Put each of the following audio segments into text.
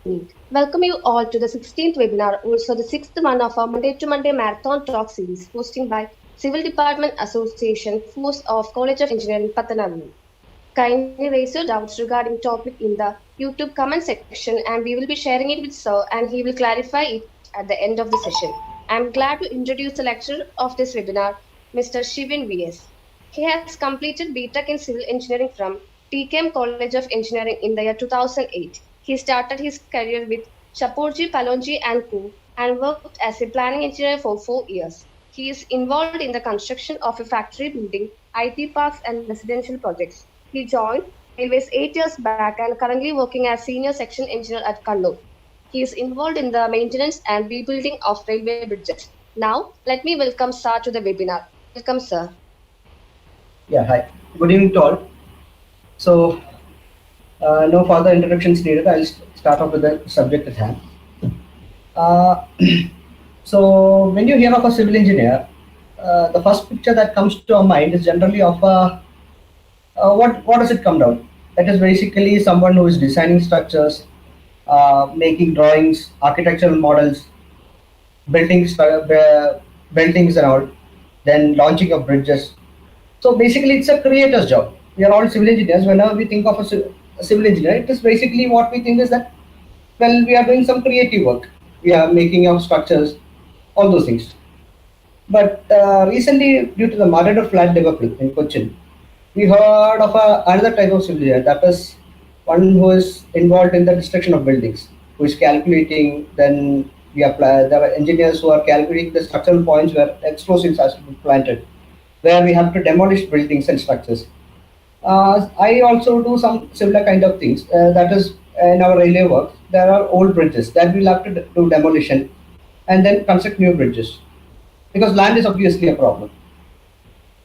Welcome you all to the 16th webinar, also the 6th one of our Monday to Monday Marathon Talk series, hosting by Civil Department Association, Force of College of Engineering, Pathanapura. Kindly raise your doubts regarding topic in the YouTube comment section and we will be sharing it with Sir and he will clarify it at the end of the session. I am glad to introduce the lecturer of this webinar, Mr. Shivin VS. He has completed BTech in Civil Engineering from TKM College of Engineering in the year 2008. He started his career with Shapoorji Pallonji and Co. and worked as a planning engineer for 4 years. He is involved in the construction of a factory building, IT parks and residential projects. He joined Railways 8 years back and currently working as senior section engineer at Kannur. He is involved in the maintenance and rebuilding of railway bridges. Now, let me welcome Sir to the webinar. Welcome, sir. Yeah, hi. Good evening to all. So, no further introductions needed. I'll start off with the subject at hand. Uh, so, when you hear of a civil engineer, the first picture that comes to our mind is generally of what does it come down? That is basically someone who is designing structures, making drawings, architectural models, buildings and all, then launching of bridges. So basically, it's a creator's job. We are all civil engineers. Whenever we think of a civil engineer, it is basically what we think is that, well, we are doing some creative work. We are making our structures, all those things. But recently, due to the Marador flood development in Cochin, we heard of another type of civil engineer, that is one who is involved in the destruction of buildings, who is calculating, then there are engineers who are calculating the structural points where explosives has to be planted, where we have to demolish buildings and structures. I also do some similar kind of things. That is, in our railway work, there are old bridges that we'll have to do demolition and then construct new bridges, because land is obviously a problem.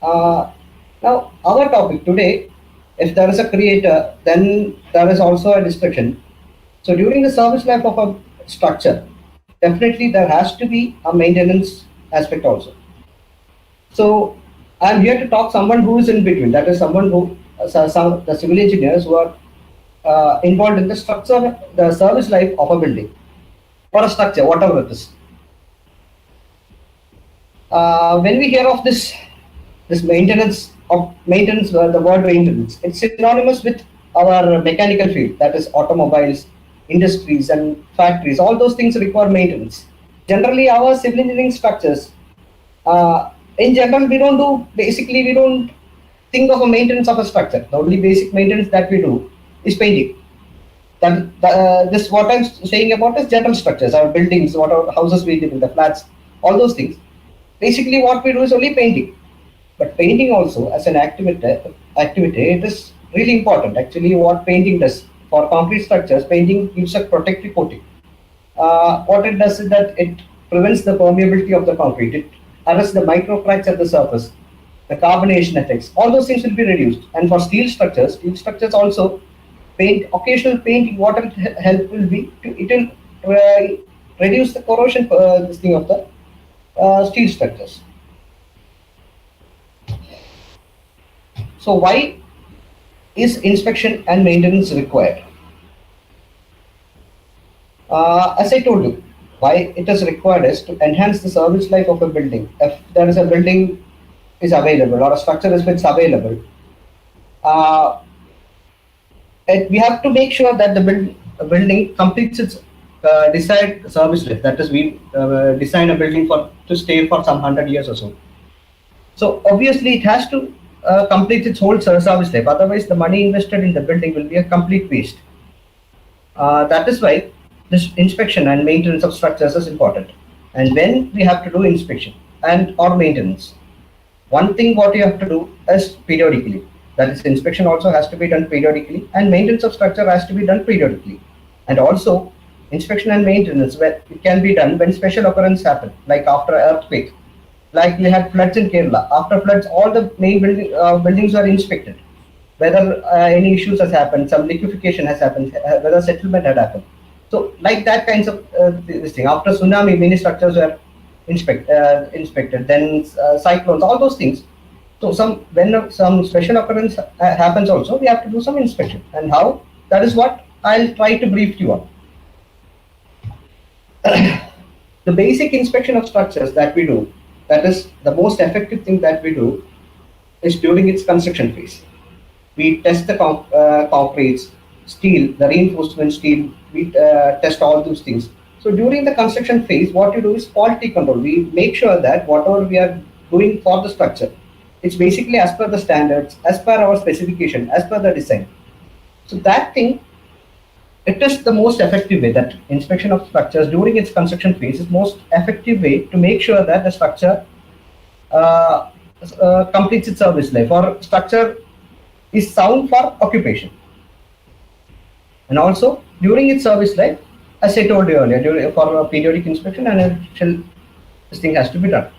Now, our topic today, if there is a creator, then there is also a destruction. So during the service life of a structure, definitely there has to be a maintenance aspect also. So I'm here to talk someone who is in between. That is someone who, the civil engineers who are involved in the structure, the service life of a building or a structure, whatever it is. When we hear of this maintenance, the word maintenance, it's synonymous with our mechanical field, that is automobiles, industries and factories. All those things require maintenance. Generally, our civil engineering structures, in general, we don't think of a maintenance of a structure. The only basic maintenance that we do is painting. This what I'm saying about is general structures, our buildings, what our houses we live in, the flats, all those things. Basically, what we do is only painting. But painting also, as an activity, it is really important. Actually, what painting does for concrete structures, painting gives a protective coating. What it does is that it prevents the permeability of the concrete. It arrests the micro cracks at the surface, the carbonation effects. All those things will be reduced. And for steel structures also, occasional painting. What it will help will be it will reduce the corrosion of the steel structures. So why is inspection and maintenance required? As I told you, why it is required is to enhance the service life of a building. If there is a building is available or a structure is available, we have to make sure that the building completes its desired service life. That is, we design a building to stay for some 100 years or so. So obviously, it has to complete its whole service life. Otherwise, the money invested in the building will be a complete waste. That is why this inspection and maintenance of structures is important. And when we have to do inspection and or maintenance, one thing what you have to do is periodically. That is, inspection also has to be done periodically, and maintenance of structure has to be done periodically. And also, inspection and maintenance it can be done when special occurrences happen, like after earthquake. Like we had floods in Kerala. After floods, all the main buildings were inspected. Whether any issues has happened, some liquefaction has happened, whether settlement had happened. So, like that kinds of this thing. After tsunami, many structures were inspected. Then cyclones, all those things. So, when some special occurrence happens, also we have to do some inspection. And how? That is what I'll try to brief you on. The basic inspection of structures that we do, that is the most effective thing that we do, is during its construction phase. We test the concretes, steel, the reinforcement steel, we test all those things. So during the construction phase, what you do is quality control. We make sure that whatever we are doing for the structure, it's basically as per the standards, as per our specification, as per the design. So that thing, it is the most effective way, that inspection of structures during its construction phase is most effective way to make sure that the structure uh, completes its service life, or structure is sound for occupation. And also during its service life, as I told you earlier, for a periodic inspection, and this thing has to be done.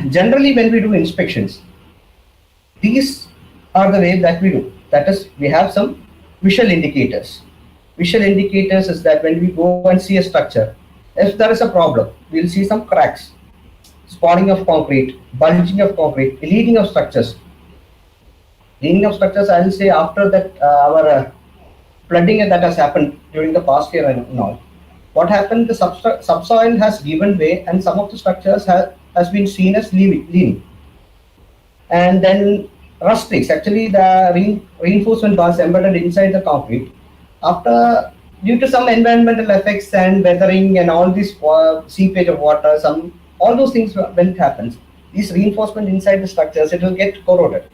Generally, when we do inspections, these are the way that we do. That is, we have some visual indicators. Visual indicators is that when we go and see a structure, if there is a problem, we'll see some cracks, spawning of concrete, bulging of concrete, leaning of structures. Leaning of structures, I will say after that our flooding that has happened during the past year and all. What happened? The subsoil has given way, and some of the structures has been seen as leaning. And then rust streaks. Actually, the reinforcement bars embedded inside the concrete, after due to some environmental effects and weathering and all this seepage of water, all those things when it happens, these reinforcement inside the structures, it will get corroded.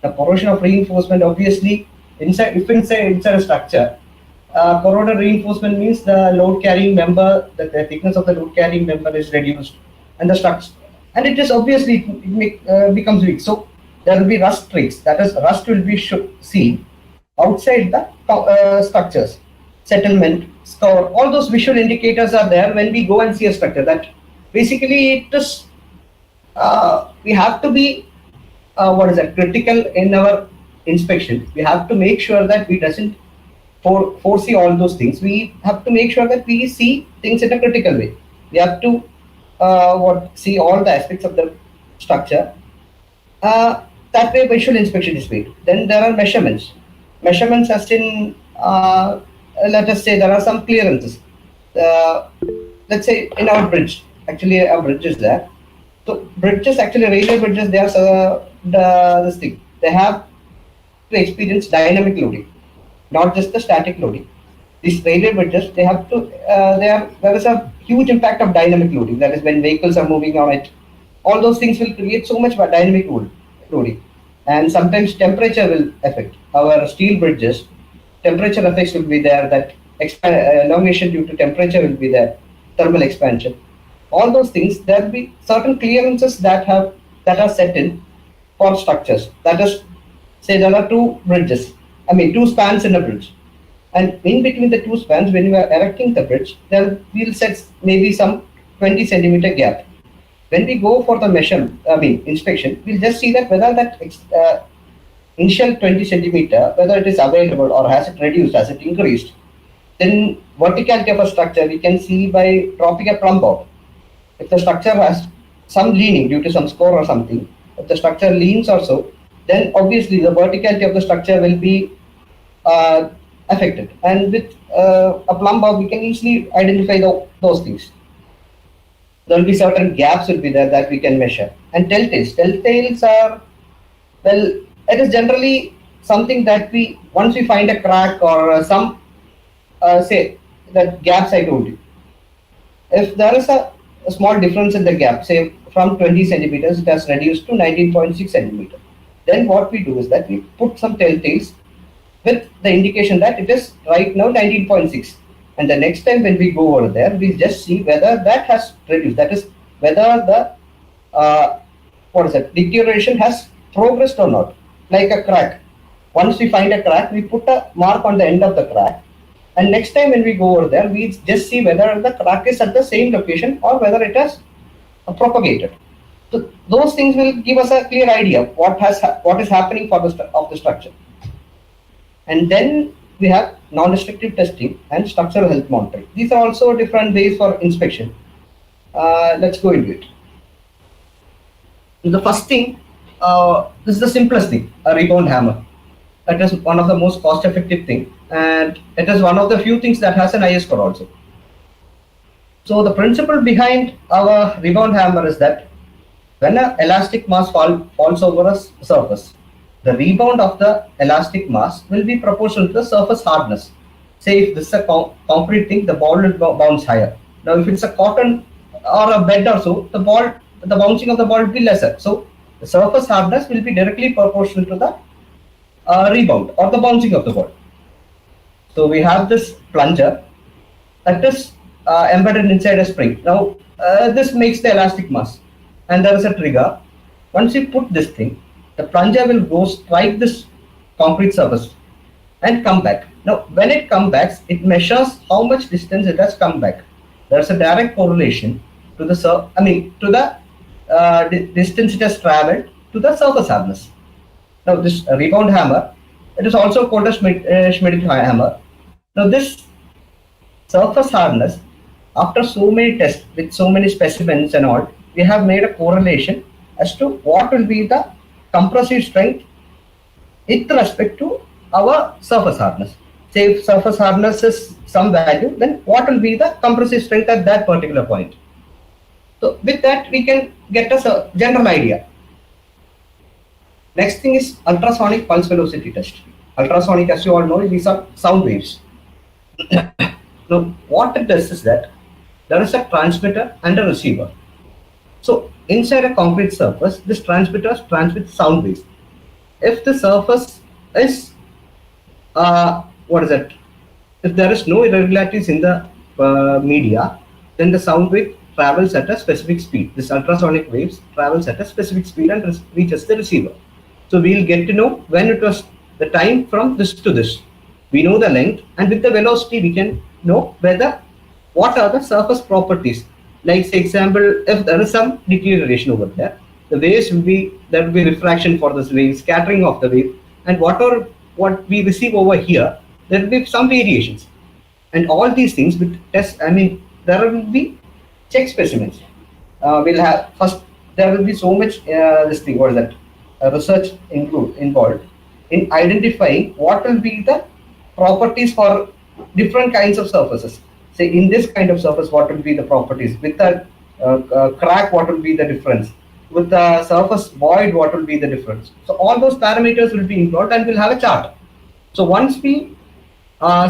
The corrosion of reinforcement, obviously, inside a structure, corroded reinforcement means the load carrying member, the thickness of the load carrying member is reduced, and the structure, and it is obviously becomes weak. So there will be rust streaks. That is, rust will be seen outside the structures. Settlement, scour, all those visual indicators are there when we go and see a structure. That basically it is we have to be critical in our inspection. We have to make sure that we doesn't foresee all those things. We have to make sure that we see things in a critical way. We have to see all the aspects of the structure. That way visual inspection is made. Then there are measurements. Measurements as in, let us say there are some clearances. Let's say in our bridge, actually our bridge is there. So bridges, actually railway bridges, they are this thing. They have to experience dynamic loading, not just the static loading. These railway bridges, they have to, there is a huge impact of dynamic loading. That is, when vehicles are moving on it, all those things will create so much dynamic loading. And sometimes temperature will affect our steel bridges. Temperature effects will be there. That elongation due to temperature will be there. Thermal expansion. All those things. There will be certain clearances that are set in for structures. That is, say there are two spans in a bridge, and in between the two spans, when you are erecting the bridge, there we'll set maybe some 20 centimeter gap. When we go for the inspection, we'll just see that whether that initial 20 centimeter, whether it is available or has it reduced, has it increased. Then verticality of a structure, we can see by dropping a plumb bob. If the structure has some leaning due to some score or something, if the structure leans or so, then obviously the verticality of the structure will be affected. And with a plumb bob, we can easily identify those things. There will be certain gaps will be there that we can measure. And telltales. Telltales are, well, it is generally something that once we find a crack or some, say, the gaps I told you. If there is a small difference in the gap, say from 20 centimeters, it has reduced to 19.6 centimeters. Then what we do is that we put some telltales with the indication that it is right now 19.6. And the next time when we go over there, we just see whether that has reduced. That is, whether the deterioration has progressed or not. Like a crack. Once we find a crack, we put a mark on the end of the crack. And next time when we go over there, we just see whether the crack is at the same location or whether it has propagated. So those things will give us a clear idea of what is happening for the structure. And then we have non-destructive testing and structural health monitoring. These are also different ways for inspection. Let's go into it. The first thing, this is the simplest thing, a rebound hammer. That is one of the most cost-effective thing, and it is one of the few things that has an IS score also. So the principle behind our rebound hammer is that when an elastic mass falls over a surface, the rebound of the elastic mass will be proportional to the surface hardness. Say if this is a concrete thing, the ball will bounce higher. Now if it's a cotton or a bed or so, the bouncing of the ball will be lesser. So the surface hardness will be directly proportional to the rebound or the bouncing of the ball. So we have this plunger that is embedded inside a spring. Now this makes the elastic mass, and there is a trigger. Once you put this thing, the plunger will go strike this concrete surface and come back. Now when it comes back, it measures how much distance it has come back. There is a direct correlation to the distance it has traveled to the surface hardness. Now this rebound hammer, it is also called a Schmidt hammer. Now this surface hardness, after so many tests with so many specimens and all, we have made a correlation as to what will be the compressive strength with respect to our surface hardness. Say if surface hardness is some value, then what will be the compressive strength at that particular point. So with that we can get a general idea. Next thing is ultrasonic pulse velocity test. Ultrasonic, as you all know, these are sound waves. Now what it does is that there is a transmitter and a receiver. So inside a concrete surface, this transmitter transmits sound waves. If the surface is if there is no irregularities in the media, then the sound wave travels at a specific speed. This ultrasonic waves travels at a specific speed and reaches the receiver. So we'll get to know when it was the time from this to this. We know the length, and with the velocity we can know what are the surface properties. Like, say example, if there is some deterioration over there, the waves there will be refraction for this wave, scattering of the wave, and what we receive over here, there will be some variations. And all these things with tests, there will be check specimens. There will be so much research involved in identifying what will be the properties for different kinds of surfaces. Say in this kind of surface, what will be the properties? With a crack, what will be the difference? With the surface void, what will be the difference? So all those parameters will be involved, and we'll have a chart. So once we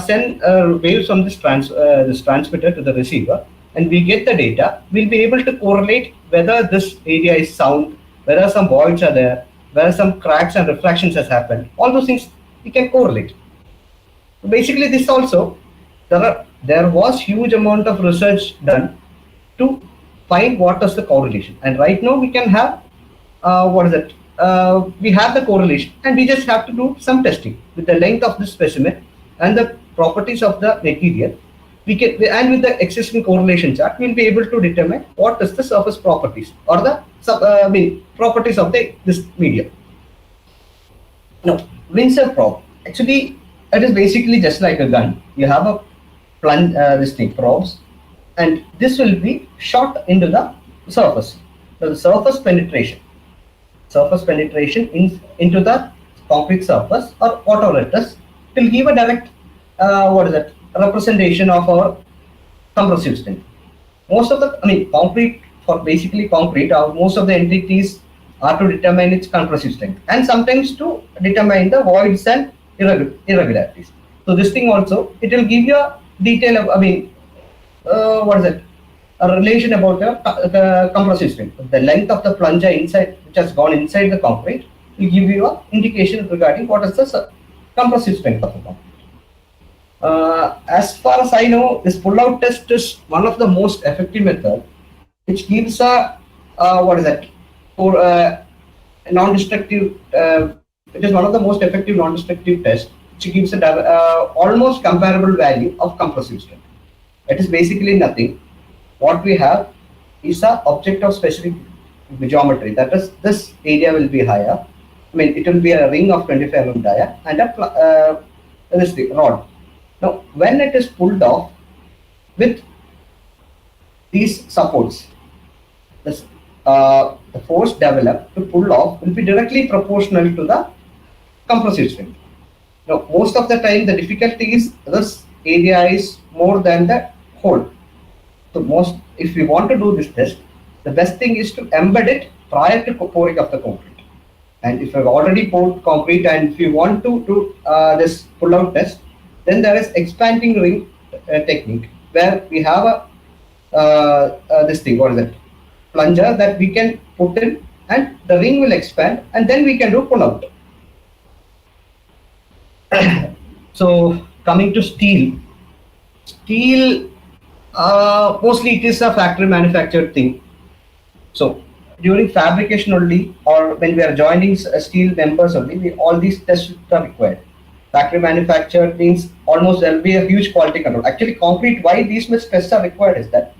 send waves from this transmitter to the receiver, and we get the data, we'll be able to correlate whether this area is sound, whether some voids are there, whether some cracks and refractions has happened. All those things we can correlate. Basically, this also there was huge amount of research done to find what is the correlation, and right now we can have we have the correlation, and we just have to do some testing with the length of the specimen and the properties of the material. And with the existing correlation chart, we'll be able to determine what is the surface properties or the properties of this medium. Now, Windsor probe, actually it is basically just like a gun. You have a probes, and this will be shot into the surface. So the surface penetration into the concrete surface or whatever it is, will give a direct representation of our compressive strength. Most of the concrete, most of the entities are to determine its compressive strength, and sometimes to determine the voids and irregularities. So this thing also, it will give you a detail of a relation about the compressive strength. The length of the plunger inside, which has gone inside the concrete, will give you an indication regarding what is the compressive strength of the concrete. As far as I know, this pull-out test is one of the most effective method, which gives a non-destructive. It is one of the most effective non-destructive tests, which gives a almost comparable value of compressive strength. It is basically nothing. What we have is an object of specific geometry. That is, this area will be higher. It will be a ring of 25 mm dia and a rod. Now, when it is pulled off with these supports, the force developed to pull off will be directly proportional to the compressive strength. Now, most of the time, the difficulty is this area is more than the hole. So if we want to do this test, the best thing is to embed it prior to pouring of the concrete. And if you've already poured concrete and if you want to do this pull-out test, then there is expanding ring technique where we have this thing, what is it, plunger that we can put in and the ring will expand and then we can do pull-out. So coming to steel, mostly it is a factory manufactured thing. So during fabrication only, or when we are joining steel members only, all these tests are required. Factory manufactured means almost there will be a huge quality control. Actually, concrete, why these much tests are required is that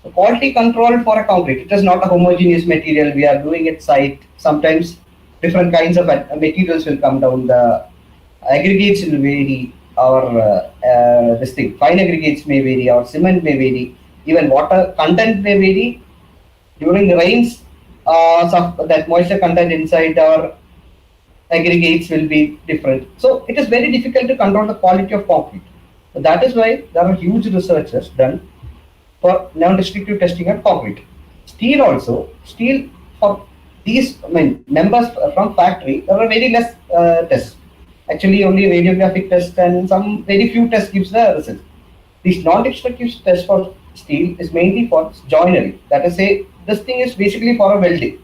the quality control for a concrete, it is not a homogeneous material. We are doing it site. Sometimes different kinds of materials will come down. The aggregates will vary, or this thing, fine aggregates may vary, or cement may vary. Even water content may vary. During the rains, that moisture content inside our aggregates will be different. So it is very difficult to control the quality of concrete. So that is why there are huge researches done for non-destructive testing of concrete. Steel for these members from factory, there are very less tests. Actually, only radiographic test and some very few tests gives the result. These non-destructive tests for steel is mainly for joinery. That is, this thing is basically for a welding.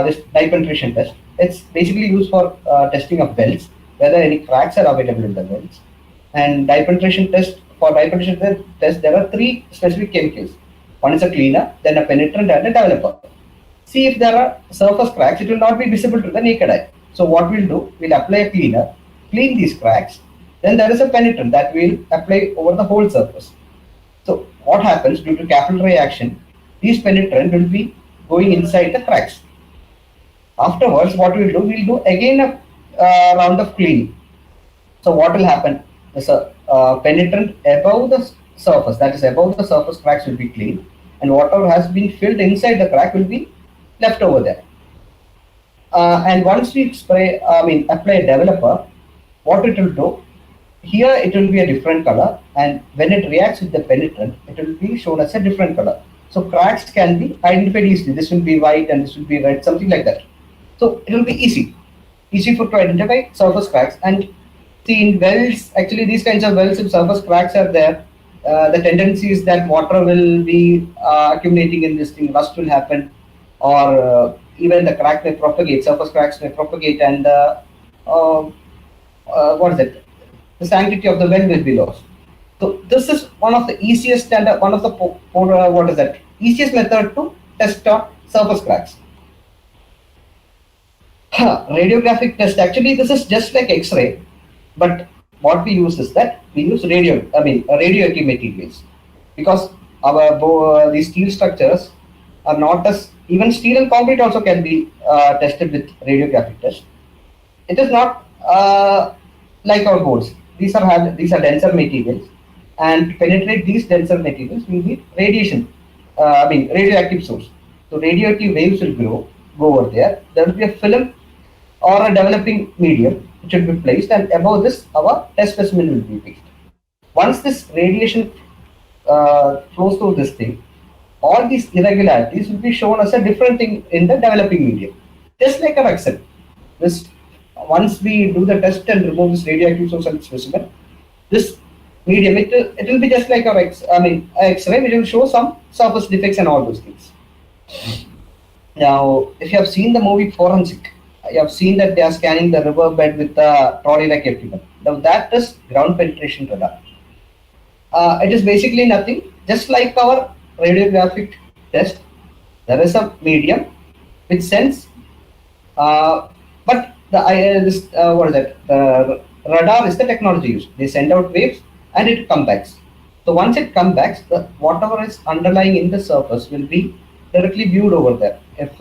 This dye penetration test. It's basically used for testing of welds, whether any cracks are available in the welds. And dye penetration test, for dye penetration test, there are 3 specific chemicals. One is a cleaner, then a penetrant, and a developer. See if there are surface cracks, it will not be visible to the naked eye. So what we'll do, we'll apply a cleaner, clean these cracks, then there is a penetrant that we'll apply over the whole surface. So what happens due to capillary action, these penetrant will be going inside the cracks. Afterwards, what we'll do again a round of cleaning. So what will happen? The penetrant above the surface, that is above the surface cracks, will be cleaned, and whatever has been filled inside the crack will be left over there. And once we apply a developer, what it will do, here it will be a different color, and when it reacts with the penetrant, it will be shown as a different color. So cracks can be identified easily. This will be white and this will be red, something like that. So it will be easy to identify surface cracks. And see, in welds, actually these kinds of welds, if surface cracks are there, the tendency is that water will be accumulating in this thing, rust will happen, or even the crack may propagate, surface cracks may propagate, and the sanctity of the well will be lost. So this is one of the easiest and one of the easiest method to test on surface cracks. Radiographic test, actually this is just like X-ray, but what we use is that we use radioactive materials, because these steel structures are not as, even steel and concrete also can be tested with radiographic test. It is not like our boards. These are denser materials, and to penetrate these denser materials, we need radioactive source. So radioactive waves will go over there. There will be a film or a developing medium which will be placed, and above this our test specimen will be placed. Once this radiation flows through this thing, all these irregularities will be shown as a different thing in the developing medium, just like a Excel. Once we do the test and remove this radioactive source and specimen, this medium, it will be just like our X-ray, which will show some surface defects and all those things. Now, if you have seen the movie Forensic, you have seen that they are scanning the riverbed with a trolley-like equipment. Now that is ground penetration radar. It is basically nothing, just like our radiographic test. There is a medium which sends, but the radar is the technology used. They send out waves and it comes back. So once it comes back, whatever is underlying in the surface will be directly viewed over there. If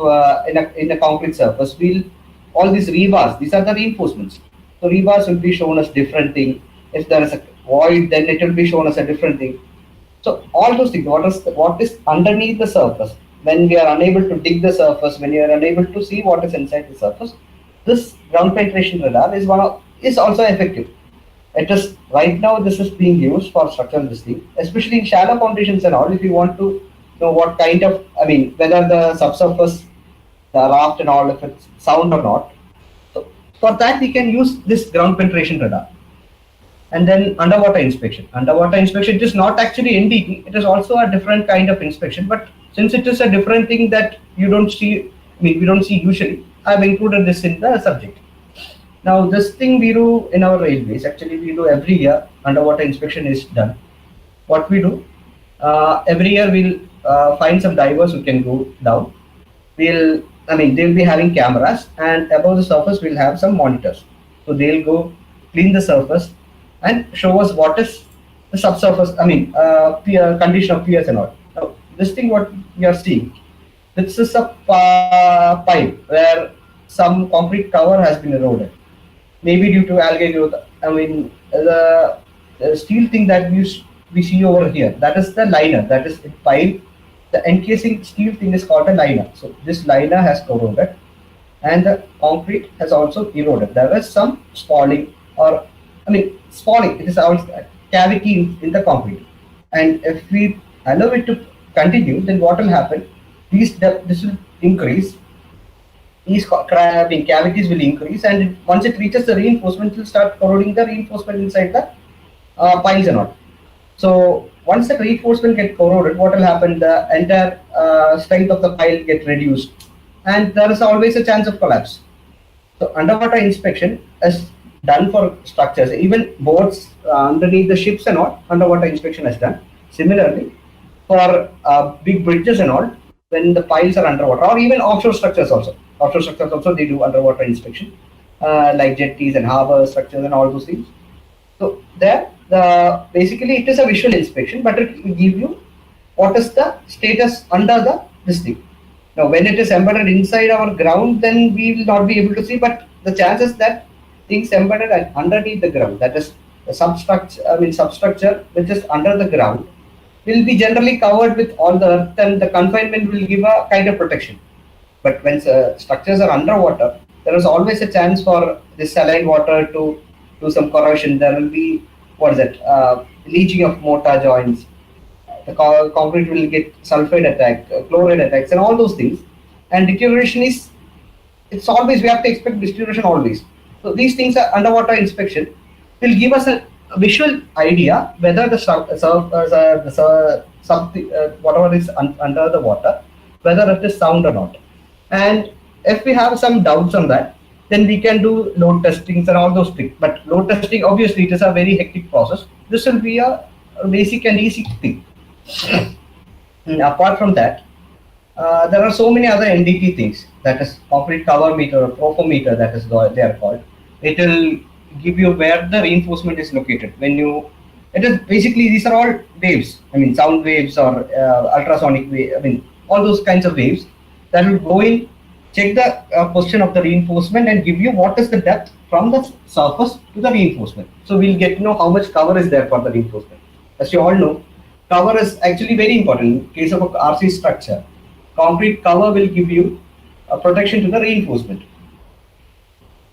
in a concrete surface, all these rebars, these are the reinforcements. So rebars will be shown as different thing. If there is a void, then it will be shown as a different thing. So all those things, what is underneath the surface, when we are unable to dig the surface, when you are unable to see what is inside the surface, this ground penetration radar is also effective. It is right now this is being used for structural this thing, especially in shallow foundations and all. If you want to know what kind of, I mean, whether the subsurface, the raft and all, if it's sound or not. So for that we can use this ground penetration radar. And then underwater inspection. Underwater inspection, it is not actually NDT, it is also a different kind of inspection, but since it is a different thing that you don't see, I mean, we don't see usually, I've included this in the subject. Now this thing we do in our railways, actually we do every year, underwater inspection is done. What we do, every year we'll find some divers who can go down. They'll be having cameras, and above the surface we'll have some monitors. So they'll go clean the surface and show us what is the subsurface, condition of piers and all. Now, this thing what we are seeing, this is a pipe where some concrete cover has been eroded, maybe due to algae growth. The steel thing that we see over here, that is the liner, that is in pipe. The encasing steel thing is called a liner. So this liner has corroded, and the concrete has also eroded. There is some spalling, spalling. It is also a cavity in the concrete. And if we allow it to continue, then what will happen? This will increase. These cavities will increase, and once it reaches the reinforcement, it will start corroding the reinforcement inside the piles and all. So once the reinforcement gets corroded, what will happen? The entire strength of the pile get reduced, and there is always a chance of collapse. So underwater inspection is done for structures, even boats underneath the ships and all. Underwater inspection is done. Similarly, for big bridges and all, when the piles are underwater, or even offshore structures also. Offshore structures also they do underwater inspection, like jetties and harbor structures and all those things. So there, basically it is a visual inspection, but it will give you what is the status under this thing. Now, when it is embedded inside our ground, then we will not be able to see. But the chances that things embedded underneath the ground, that is the substructure which is under the ground, will be generally covered with all the earth, and the confinement will give a kind of protection. But when structures are underwater, there is always a chance for this saline water to do some corrosion. There will be leaching of mortar joints. The concrete will get sulfide attack, chloride attacks, and all those things. And deterioration it's always, we have to expect deterioration always. So these things are underwater inspection will give us a visual idea whether whatever is under the water, whether it is sound or not. And if we have some doubts on that, then we can do load testings and all those things. But load testing, obviously, it is a very hectic process. This will be a basic and easy thing. And apart from that, there are so many other NDT things. That is concrete cover meter or profometer, that is they are called. It will give you where the reinforcement is located. It is basically, these are all waves. Sound waves or ultrasonic wave. All those kinds of waves that will go in, check the position of the reinforcement and give you what is the depth from the surface to the reinforcement. So we'll get to know how much cover is there for the reinforcement. As you all know, cover is actually very important. In case of a RC structure, concrete cover will give you a protection to the reinforcement.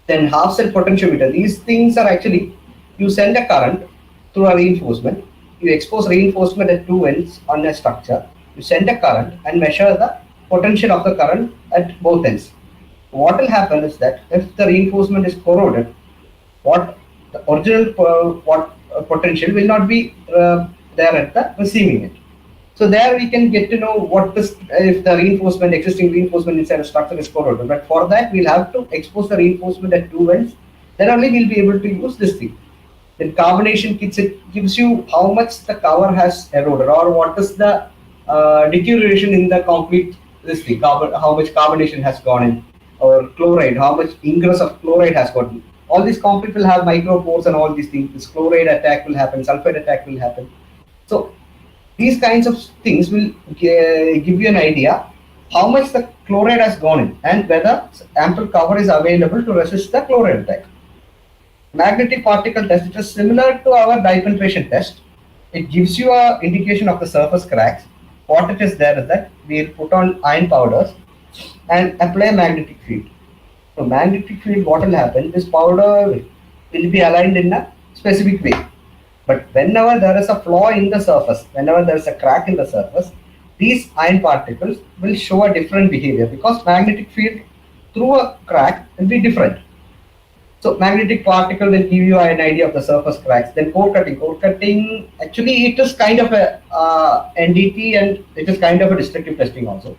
Then half cell potentiometer. These things are actually, you send a current through a reinforcement, you expose reinforcement at two ends on a structure, you send a current and measure the potential of the current at both ends. What will happen is that if the reinforcement is corroded, the original potential will not be there at the receiving end. So there we can get to know what is, if the existing reinforcement inside a structure is corroded. But for that we'll have to expose the reinforcement at two ends. Then only we'll be able to use this thing. Then carbonation kits, it gives you how much the cover has eroded or what is the deterioration in the concrete. This thing, how much carbonation has gone in, or chloride, how much ingress of chloride has gotten. All these concrete will have micropores and all these things. This chloride attack will happen, sulfide attack will happen. So these kinds of things will give you an idea how much the chloride has gone in and whether ample cover is available to resist the chloride attack. Magnetic particle test, it is similar to our dye penetration test. It gives you an indication of the surface cracks. What it is there is that we put on iron powders and apply a magnetic field. So magnetic field, what will happen? This powder will be aligned in a specific way. But whenever there is a flaw in the surface, whenever there is a crack in the surface, these iron particles will show a different behavior because magnetic field through a crack will be different. So magnetic particle will give you an idea of the surface cracks. Then core cutting. Core cutting, actually it is kind of a NDT and it is kind of a destructive testing also.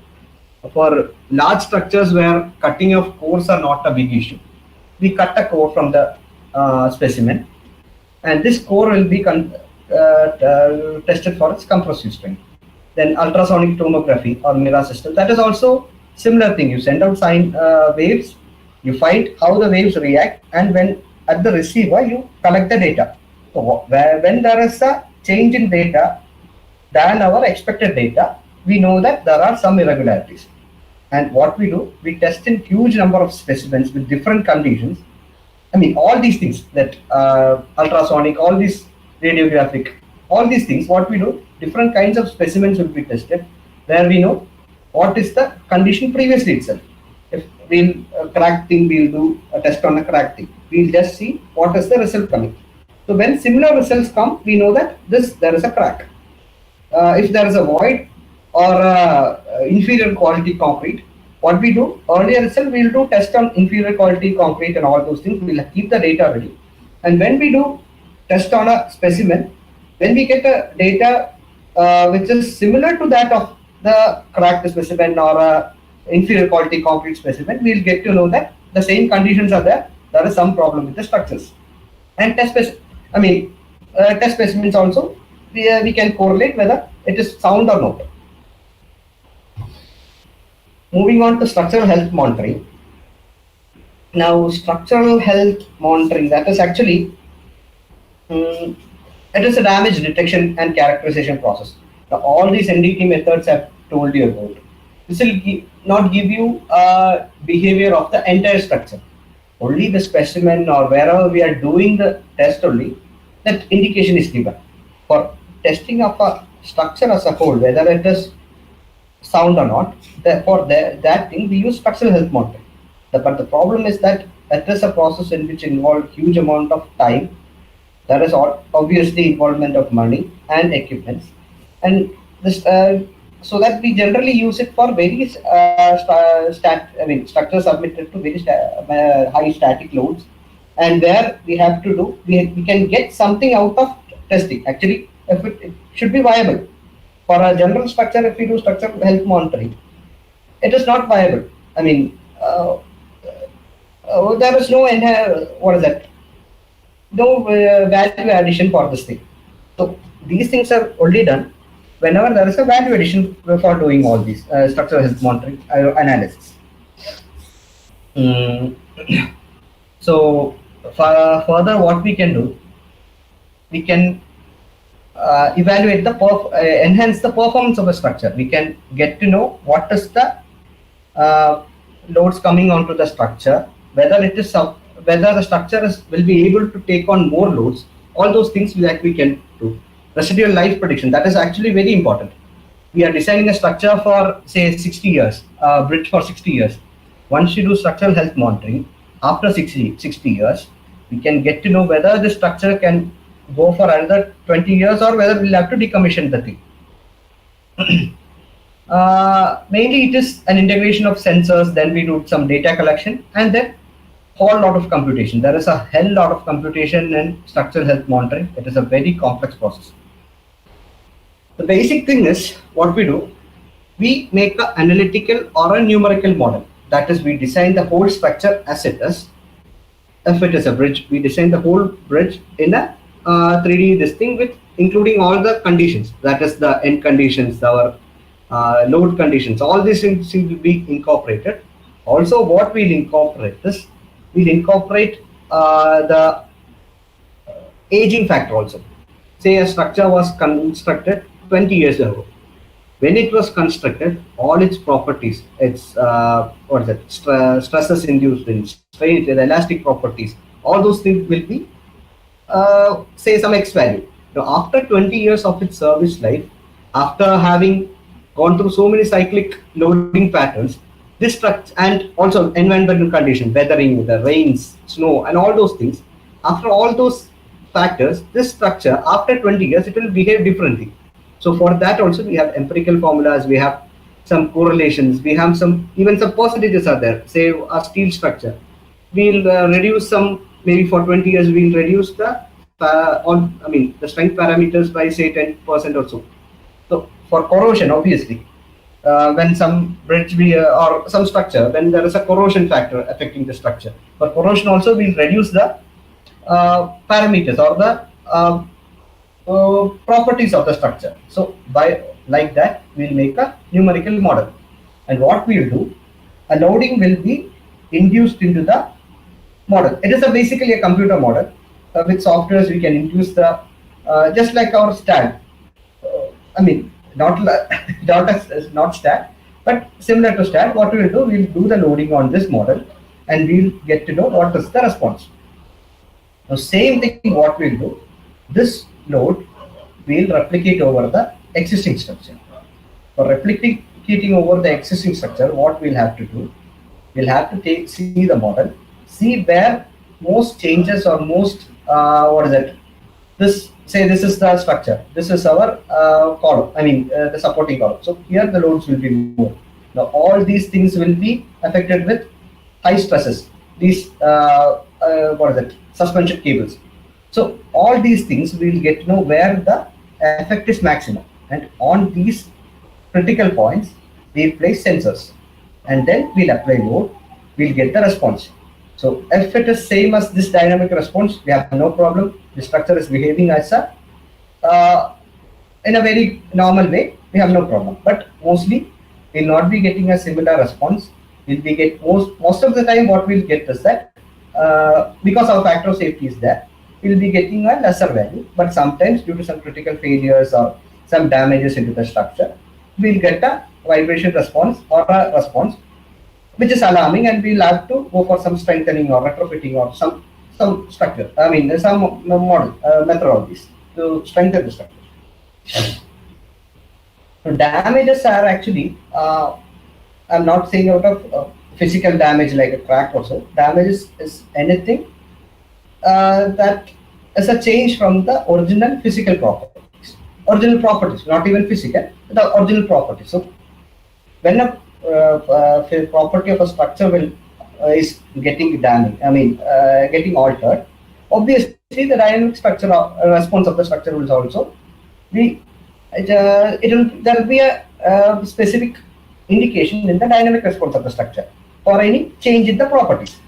For large structures where cutting of cores are not a big issue, we cut a core from the specimen, and this core will be tested for its compressive strength. Then ultrasonic tomography or mirror system, that is also similar thing. You send out sine waves, you find how the waves react, and when at the receiver you collect the data. So when there is a change in data than our expected data, we know that there are some irregularities. And what we do, we test in huge number of specimens with different conditions. I mean, all these things that ultrasonic, all these radiographic, all these things, what we do, different kinds of specimens will be tested where we know what is the condition previously itself. If we'll crack thing, we'll do a test on a crack thing. We'll just see what is the result coming. So when similar results come, we know that there is a crack. If there is a void or inferior quality concrete, what we do earlier itself, we'll do test on inferior quality concrete and all those things. We'll keep the data ready. And when we do test on a specimen, when we get a data which is similar to that of the cracked specimen or a inferior quality concrete specimen, we'll get to know that the same conditions are there. There is some problem with the structures. And test specimens also, we can correlate whether it is sound or not. Moving on to structural health monitoring. Now, structural health monitoring, that is actually it is a damage detection and characterization process. Now, all these NDT methods I've told you about, this will not give you a behavior of the entire structure. Only the specimen or wherever we are doing the test only, that indication is given. For testing of a structure as a whole, whether it is sound or not, for that thing we use structural health monitoring. But the problem is that it is a process in which involves huge amount of time. There is obviously involvement of money and equipment, and this so that we generally use it for very structures submitted to very high static loads, and where we have to do we can get something out of testing. Actually, if it should be viable. For a general structure, if we do structural health monitoring, it is not viable. I mean, there is no no value addition for this thing. So these things are only done whenever there is a value addition for doing all these structural health monitoring analysis. So further, what we can do, we can evaluate enhance the performance of a structure. We can get to know what is the loads coming onto the structure, whether the structure will be able to take on more loads. All those things we can do. Residual life prediction, that is actually very important. We are designing a structure for say 60 years, bridge for 60 years. Once you do structural health monitoring, after 60 years, we can get to know whether the structure can go for another 20 years or whether we'll have to decommission the thing. Mainly it is an integration of sensors, then we do some data collection, and then whole lot of computation. There is a hell lot of computation in structural health monitoring. It is a very complex process. The basic thing is what we do, we make an analytical or a numerical model. That is, we design the whole structure as it is. If it is a bridge, we design the whole bridge in a 3D this thing with including all the conditions. That is the end conditions, our load conditions. All these things will be incorporated. Also, what we'll incorporate is we'll incorporate the aging factor also. Say a structure was constructed 20 years ago. When it was constructed, all its properties, its stresses induced in strain, the elastic properties, all those things will be say some X value. Now, after 20 years of its service life, after having gone through so many cyclic loading patterns, this structure and also environmental conditions, weathering, the rains, snow, and all those things, after all those factors, this structure after 20 years it will behave differently. So for that also we have empirical formulas, we have some correlations, we have some even some percentages are there. Say a steel structure, we'll reduce some, maybe for 20 years we'll reduce the the strength parameters by say 10% or so. So for corrosion, obviously, when some bridge or some structure, when there is a corrosion factor affecting the structure, for corrosion also we'll reduce the parameters or the properties of the structure. So by like that we'll make a numerical model, and what we'll do, a loading will be induced into the model. It is basically a computer model. With softwares we can induce the just like our STAT. Not STAT, but similar to STAT. What we will do, we'll do the loading on this model, and we'll get to know what is the response. Now, same thing. What we'll do, this load will replicate over the existing structure. For replicating over the existing structure, what we'll have to do, we'll have to see the model, see where most changes or most this is the structure, this is our column, the supporting column. So here the loads will be more. Now all these things will be affected with high stresses, these suspension cables. So all these things we will get to know where the effect is maximum, and on these critical points we place sensors, and then we'll apply load, we'll get the response. So if it is same as this dynamic response, we have no problem. The structure is behaving as a in a very normal way, we have no problem. But mostly we'll not be getting a similar response. We'll be get most of the time what we'll get is that because our factor of safety is there, we'll be getting a lesser value. But sometimes due to some critical failures or some damages into the structure, we'll get a vibration response or a response which is alarming, and we'll have to go for some strengthening or retrofitting or some structure. Some model methodologies to strengthen the structure. So damages are actually, I'm not saying out of physical damage like a crack or so. Damages is anything that is a change from the original physical properties. Original properties, not even physical, the original properties. So when a property of a structure is getting damaged, getting altered, obviously the dynamic structure response of the structure will also be there will be a specific indication in the dynamic response of the structure for any change in the properties.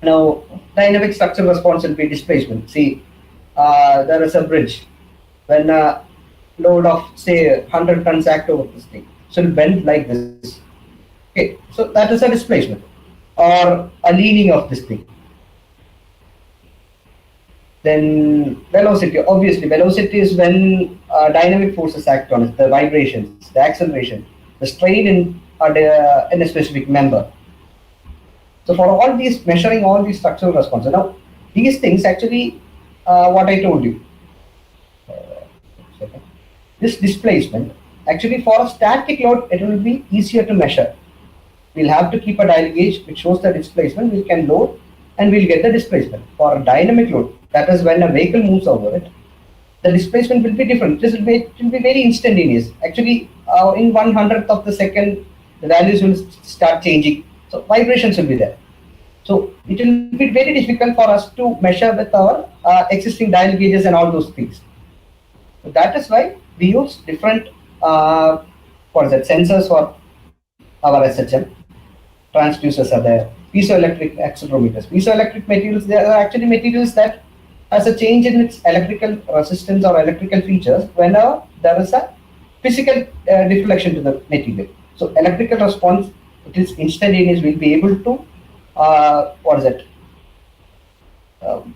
Now dynamic structure response will be displacement. See, there is a bridge, when a load of say 100 tons act over this thing, so it will bend like this. Okay, so that is a displacement or a leaning of this thing. Then velocity, obviously velocity is when dynamic forces act on it, the vibrations, the acceleration, the strain in a specific member. So for all these, measuring all these structural responses. Now these things actually, what I told you, this displacement, actually for a static load it will be easier to measure. We'll have to keep a dial gauge which shows the displacement, we can load and we'll get the displacement. For a dynamic load, that is when a vehicle moves over it, the displacement will be different. This will be very instantaneous. Actually, in 1/100th of the second, the values will start changing. So vibrations will be there. So it will be very difficult for us to measure with our existing dial gauges and all those things. So that is why we use different sensors for our SHM. Transducers are there. Piezoelectric accelerometers. Piezoelectric materials, they are actually materials that has a change in its electrical resistance or electrical features whenever there is a physical deflection to the material. So electrical response, it is instantaneous. We'll be able to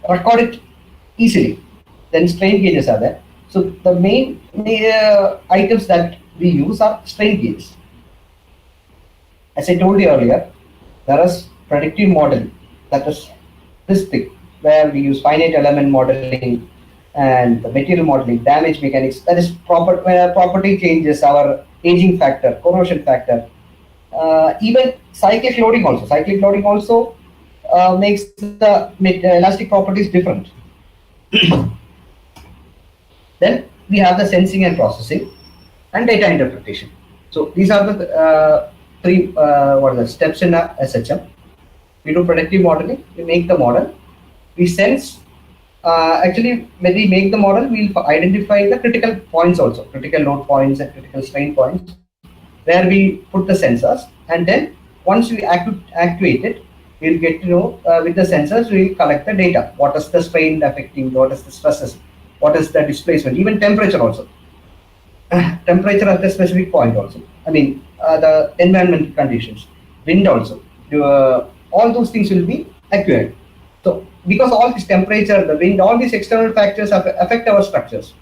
record it easily. Then strain gauges are there. So the main items that we use are strain gauges. As I told you earlier, there is predictive modeling, that is this thing, where we use finite element modeling and the material modeling, damage mechanics, that is property changes, our aging factor, corrosion factor, even cyclic loading also. Cyclic loading also makes the elastic properties different. Then we have the sensing and processing and data interpretation. So these are the three what are the steps in a SHM. We do predictive modeling. We make the model. We sense. Actually, when we make the model, we'll identify the critical points also, critical load points and critical strain points, where we put the sensors. And then once we actuate it, we'll get to know with the sensors, we'll collect the data. What is the strain affecting? What is the stresses? What is the displacement? Even temperature also. Temperature at a specific point also. I mean, the environmental conditions, wind also. All those things will be accurate. So, because all this temperature, the wind, all these external factors affect our structures.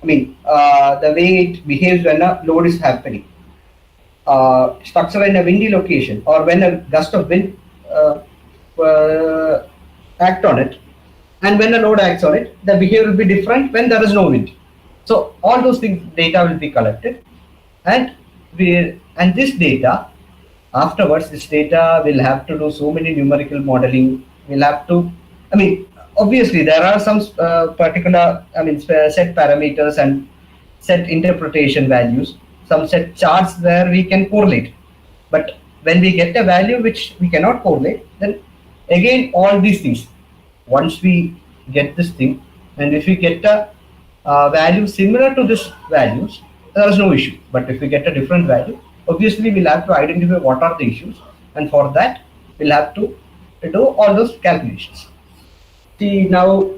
I mean, the way it behaves when a load is happening. Structure in a windy location or when a gust of wind act on it, and when a load acts on it, the behavior will be different when there is no wind. So all those things, data will be collected, and this data, afterwards, this data will have to do so many numerical modeling. We'll have to, I mean, obviously there are some particular, I mean, set parameters and set interpretation values, some set charts where we can correlate. But when we get a value which we cannot correlate, then again all these things, once we get this thing, and if we get a value similar to this values, there is no issue. But if we get a different value, obviously we'll have to identify what are the issues, and for that we'll have to do all those calculations. See, now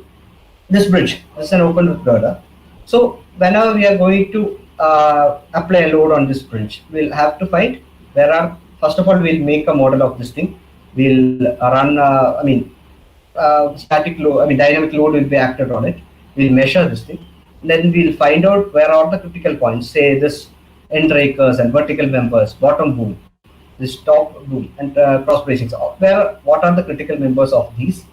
this bridge, this is an open loop girder. So whenever we are going to apply a load on this bridge, we'll have to find where are, first of all, we'll make a model of this thing. We'll run, static load, dynamic load will be acted on it. We'll measure this thing. Then we'll find out where are the critical points, say this end rakers and vertical members, bottom boom, this top boom, and cross bracings. What are the critical members of these?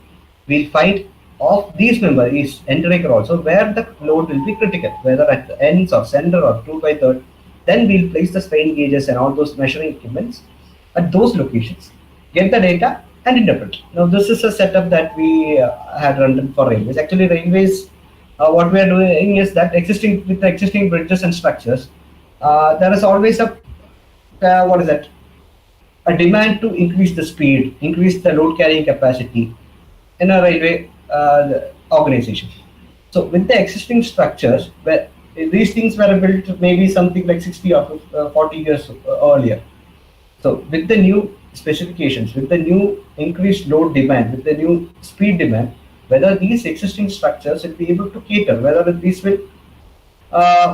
We'll find of these members is end raker also where the load will be critical, whether at the ends or center or 2/3. Then we'll place the strain gauges and all those measuring equipments at those locations, get the data and interpret. Now this is a setup that we had run for railways. Actually, railways, what we are doing is that with the existing bridges and structures, there is always a a demand to increase the speed, increase the load carrying capacity in a railway organization. So with the existing structures, where these things were built maybe something like 60 or 40 years earlier. So with the new specifications, with the new increased load demand, with the new speed demand, whether these existing structures will be able to cater, whether these will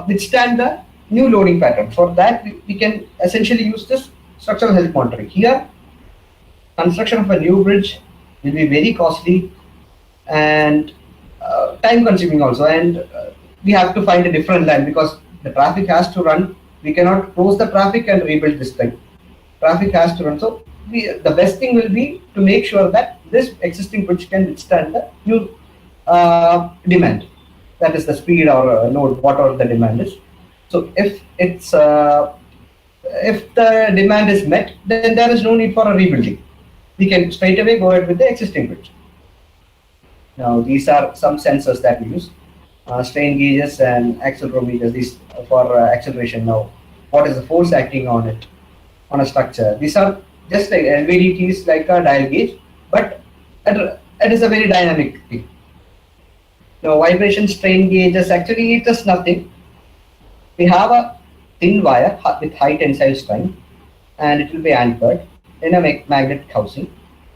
withstand the new loading pattern. For that, we can essentially use this structural health monitoring. Here, construction of a new bridge will be very costly and time consuming also, and we have to find a different line because the traffic has to run. We cannot close the traffic and rebuild this line. Traffic has to run. So the best thing will be to make sure that this existing bridge can withstand the new demand. That is the speed or load, whatever the demand is. So if the demand is met, then there is no need for a rebuilding. We can straight away go ahead with the existing bridge. Now these are some sensors that we use, strain gauges and accelerometers. These for acceleration. Now, what is the force acting on it, on a structure? These are just like LVDTs, like a dial gauge, but it is a very dynamic thing. Now, vibration strain gauges, actually it is nothing. We have a thin wire with high tensile strength, and it will be anchored in a magnetic housing.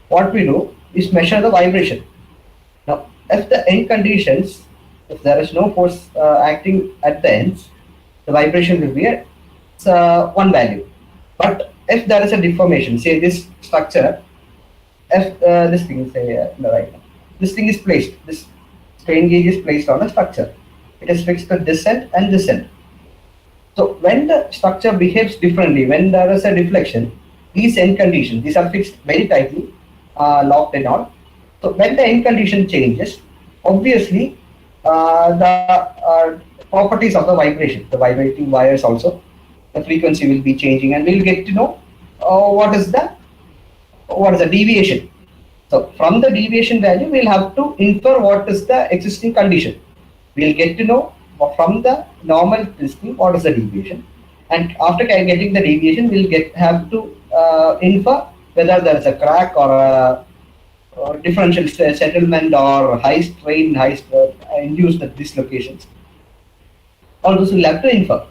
What we do is measure the vibration. Now, if the end conditions, if there is no force acting at the ends, the vibration will be at one value. But if there is a deformation, say this structure, if this thing is right now, this thing is placed, this strain gauge is placed on a structure. It is fixed at this end and this end. So when the structure behaves differently, when there is a deflection, these end conditions, these are fixed very tightly, locked and all. So when the end condition changes, obviously the properties of the vibration, the vibrating wires also, the frequency will be changing, and we'll get to know what is the deviation So from the deviation value, we'll have to infer what is the existing condition. We'll get to know from the normal testing what is the deviation, and after getting the deviation, we'll have to infer whether there is a crack or a or differential settlement or high strain, high induced dislocations. All those we'll have to infer.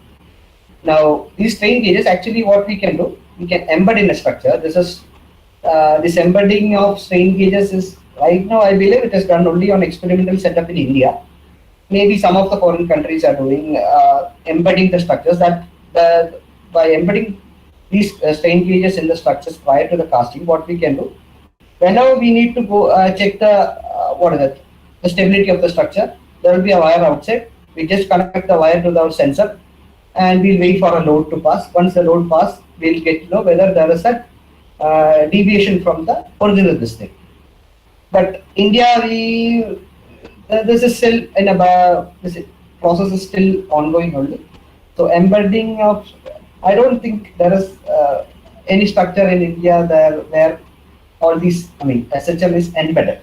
Now, these strain gauges, actually what we can do, we can embed in a structure. This embedding of strain gauges is right now, I believe it is done only on experimental setup in India. Maybe some of the foreign countries are doing embedding the structures. By embedding these strain gauges in the structures prior to the casting, what we can do, whenever we need to go check the stability of the structure, there will be a wire outside. We just connect the wire to our sensor, and we'll wait for a load to pass. Once the load passes, we'll get to know whether there is a deviation from the original this thing. But India, this is still in this process is still ongoing only. So embedding of, I don't think there is any structure in India where all these, SHM is embedded.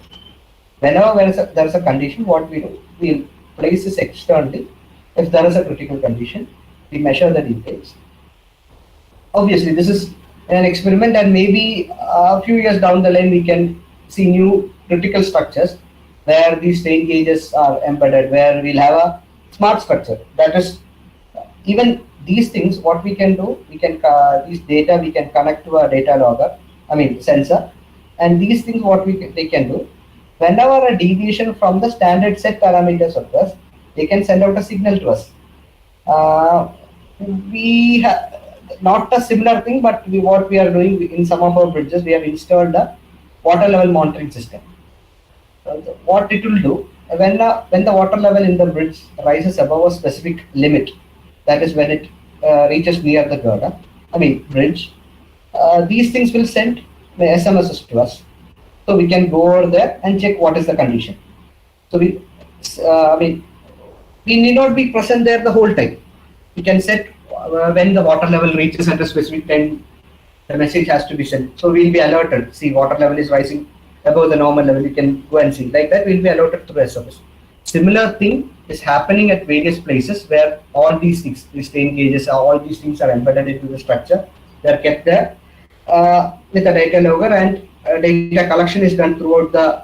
Whenever there is a condition, what we do, we'll place this externally. If there is a critical condition, we measure the details. Obviously, this is an experiment, and maybe a few years down the line, we can see new critical structures where these strain gauges are embedded, where we'll have a smart structure. That is, even these things, what we can do, these data we can connect to a data logger, sensor, and these things they can do. Whenever a deviation from the standard set parameters occurs, they can send out a signal to us. We have not a similar thing, but what we are doing in some of our bridges, we have installed a water level monitoring system. What it will do, when the water level in the bridge rises above a specific limit, that is when it reaches near the girder, bridge, these things will send the SMSs to us. So we can go over there and check what is the condition. So we need not be present there the whole time. We can set when the water level reaches at a specific time, the message has to be sent. So we'll be alerted. See, water level is rising above the normal level. You can go and see. Like that, we'll be alerted through SMS. Similar thing is happening at various places where all these things, these strain gauges, all these things are embedded into the structure. They are kept there with a data logger, and data collection is done throughout the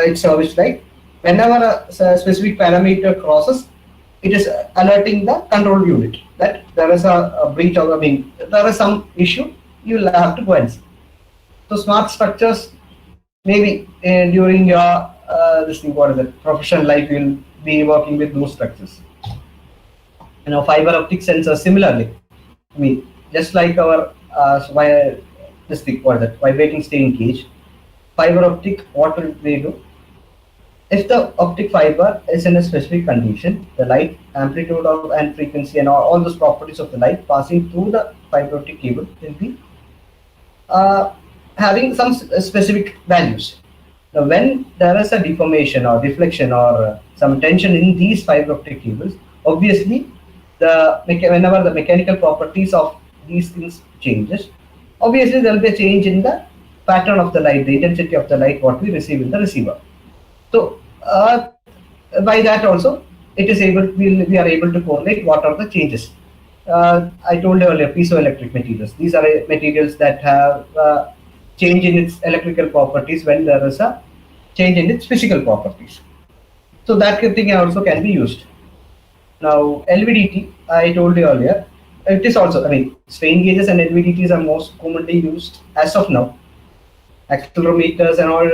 its service line. Whenever a specific parameter crosses, it is alerting the control unit that there is a breach, or there is some issue. You will have to go and see. So smart structures, maybe during your professional life, you will be working with those structures. Fiber optic sensors similarly. Just like our vibrating strain gauge, fiber optic, what will they do? If the optic fiber is in a specific condition, the light amplitude and frequency and all those properties of the light passing through the fiber optic cable will be having some specific values. Now, when there is a deformation or deflection or some tension in these fiber optic cables, obviously, whenever the mechanical properties of these things changes, obviously there will be a change in the pattern of the light, the intensity of the light what we receive in the receiver. So by that also, we are able to correlate what are the changes. I told you earlier, piezoelectric materials. These are materials that have change in its electrical properties when there is a change in its physical properties. So that thing also can be used. Now LVDT, I told you earlier, it is also, strain gauges and LVDTs are most commonly used as of now. Accelerometers and all,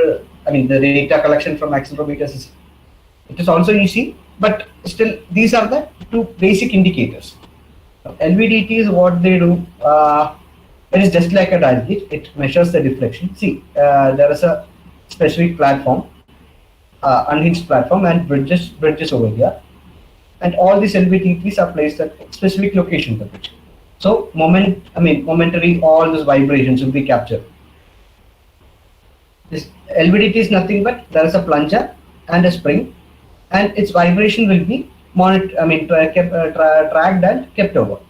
the data collection from accelerometers it is also easy, but still these are the two basic indicators. LVDT is what they do. It is just like a dial gauge. It measures the deflection. See, there is a specific platform, unhinged platform, and bridges over here, and all these LVDTs are placed at specific locations of the bridge. So momentary, all those vibrations will be captured. This LVDT is nothing but there is a plunger and a spring, and its vibration will be tracked and kept over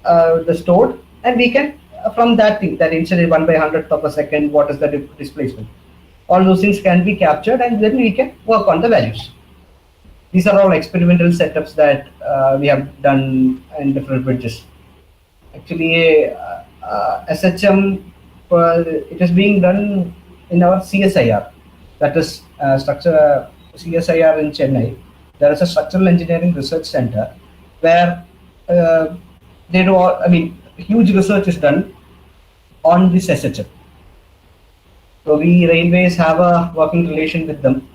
the stored, and we can from that thing, that incident 1/100th of a second, what is the displacement, all those things can be captured, and then we can work on the values. These are all experimental setups that we have done in different bridges. Actually, SHM, it is being done in our CSIR, that is structure CSIR in Chennai. There is a structural engineering research center where they do all, I mean, huge research is done on this SHM. So we railways have a working relation with them.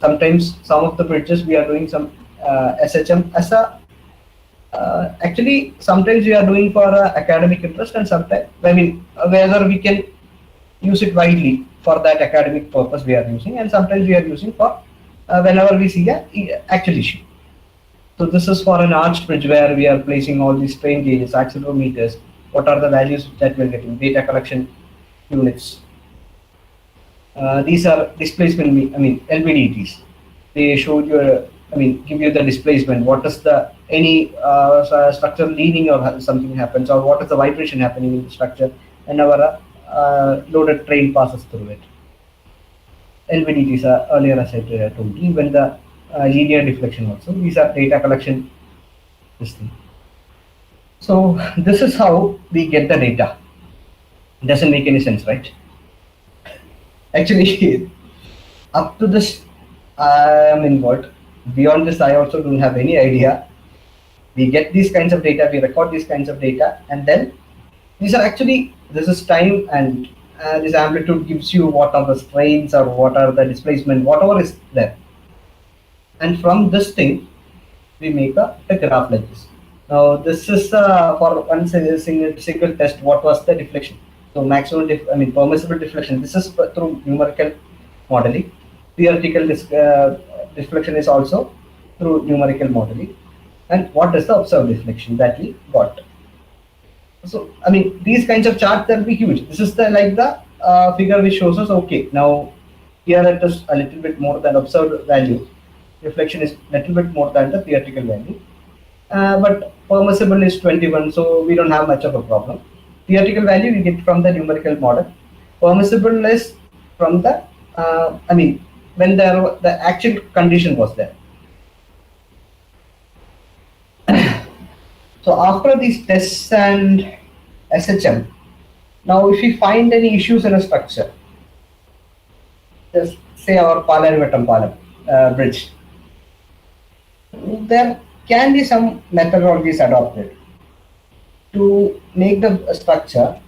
Sometimes some of the bridges we are doing some SHM as a actually sometimes we are doing for academic interest, and sometimes whether we can use it widely for that academic purpose we are using, and sometimes we are using for whenever we see a actual issue. So this is for an arched bridge where we are placing all these strain gauges, accelerometers. What are the values that we are getting? Data collection units. These are displacement, LVDTs. They show you, give you the displacement. What is the any structure leaning or something happens, or what is the vibration happening in the structure whenever loaded train passes through it. LVDTs are earlier as I told you, even the linear deflection also. These are data collection. This thing. So this is how we get the data. It doesn't make any sense, right? Actually, up to this, I am involved. Beyond this, I also don't have any idea. We get these kinds of data, we record these kinds of data, and then these are actually, this is time, and this amplitude gives you what are the strains or what are the displacement, whatever is there. And from this thing, we make a graph like this. Now, this is for one single test, what was the deflection. So maximum, permissible deflection. This is through numerical modeling. Theoretical deflection is also through numerical modeling. And what is the observed deflection that we got? So, these kinds of charts will be huge. This is the figure which shows us, okay, now here it is a little bit more than observed value. Reflection is a little bit more than the theoretical value. But permissible is 21, so we don't have much of a problem. Theoretical value we get from the numerical model. Permissible is from the, when the actual condition was there. So after these tests and SHM, now if we find any issues in a structure, just say our Palarivattam Palam bridge, there can be some methodologies adopted to make the structure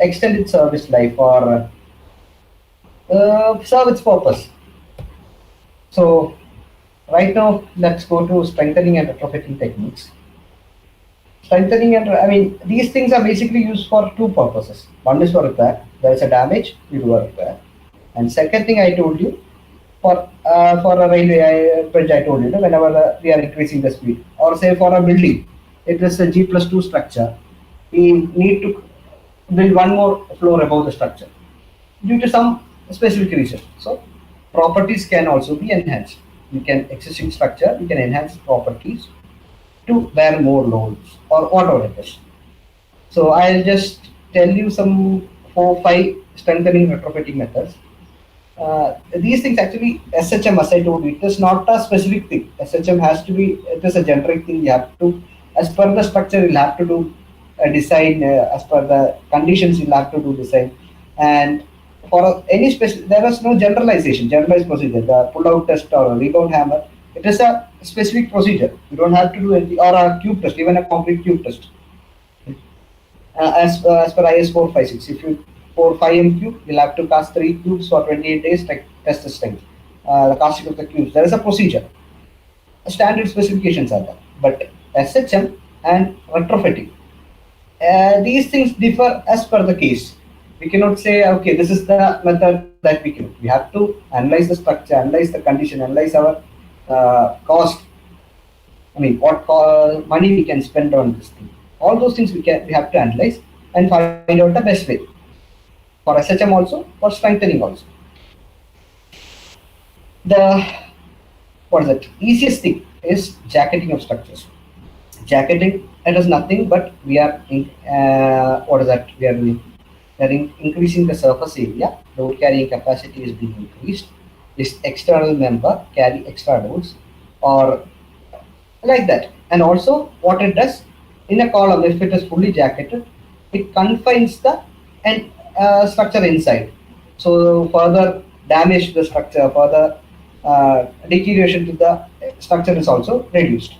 extend its service life or serve its purpose. So right now, let's go to strengthening and retrofitting techniques. Strengthening and these things are basically used for two purposes. One is for repair. There is a damage, you do a repair. And second thing I told you, for a railway bridge, I told you, whenever we are increasing the speed, or say for a building, it is a G+2 structure. We need to build one more floor above the structure due to some specific reason. So properties can also be enhanced. You can existing structure, you can enhance properties to bear more loads or whatever it is. So I'll just tell you some 4-5 strengthening retrofitting methods. These things actually, SHM, as I told you, it is not a specific thing. SHM has to be, it is a generic thing. You have to, as per the structure, you'll have to do a design, as per the conditions, you'll have to do design. And for any special, there is no generalized procedure. The pull-out test or a rebound hammer, it is a specific procedure. You don't have to do anything, or a cube test, even a concrete cube test. As per IS 456, if you pour 5M cube, you'll have to cast 3 cubes for 28 days, test the strength. The casting of the cubes, there is a procedure. Standard specifications are there. But SHM and retrofitting, these things differ as per the case. We cannot say, okay, this is the method that we can. We have to analyze the structure, analyze the condition, analyze our cost. What money we can spend on this thing. All those things we have to analyze and find out the best way. For SHM also, for strengthening also. The easiest thing is jacketing of structures. Jacketing, it is nothing but we are we are doing. They're increasing the surface area, load carrying capacity is being increased. This external member carry extra loads, or like that. And also what it does in a column, if it is fully jacketed, it confines the and structure inside. So further damage to the structure, further deterioration to the structure is also reduced.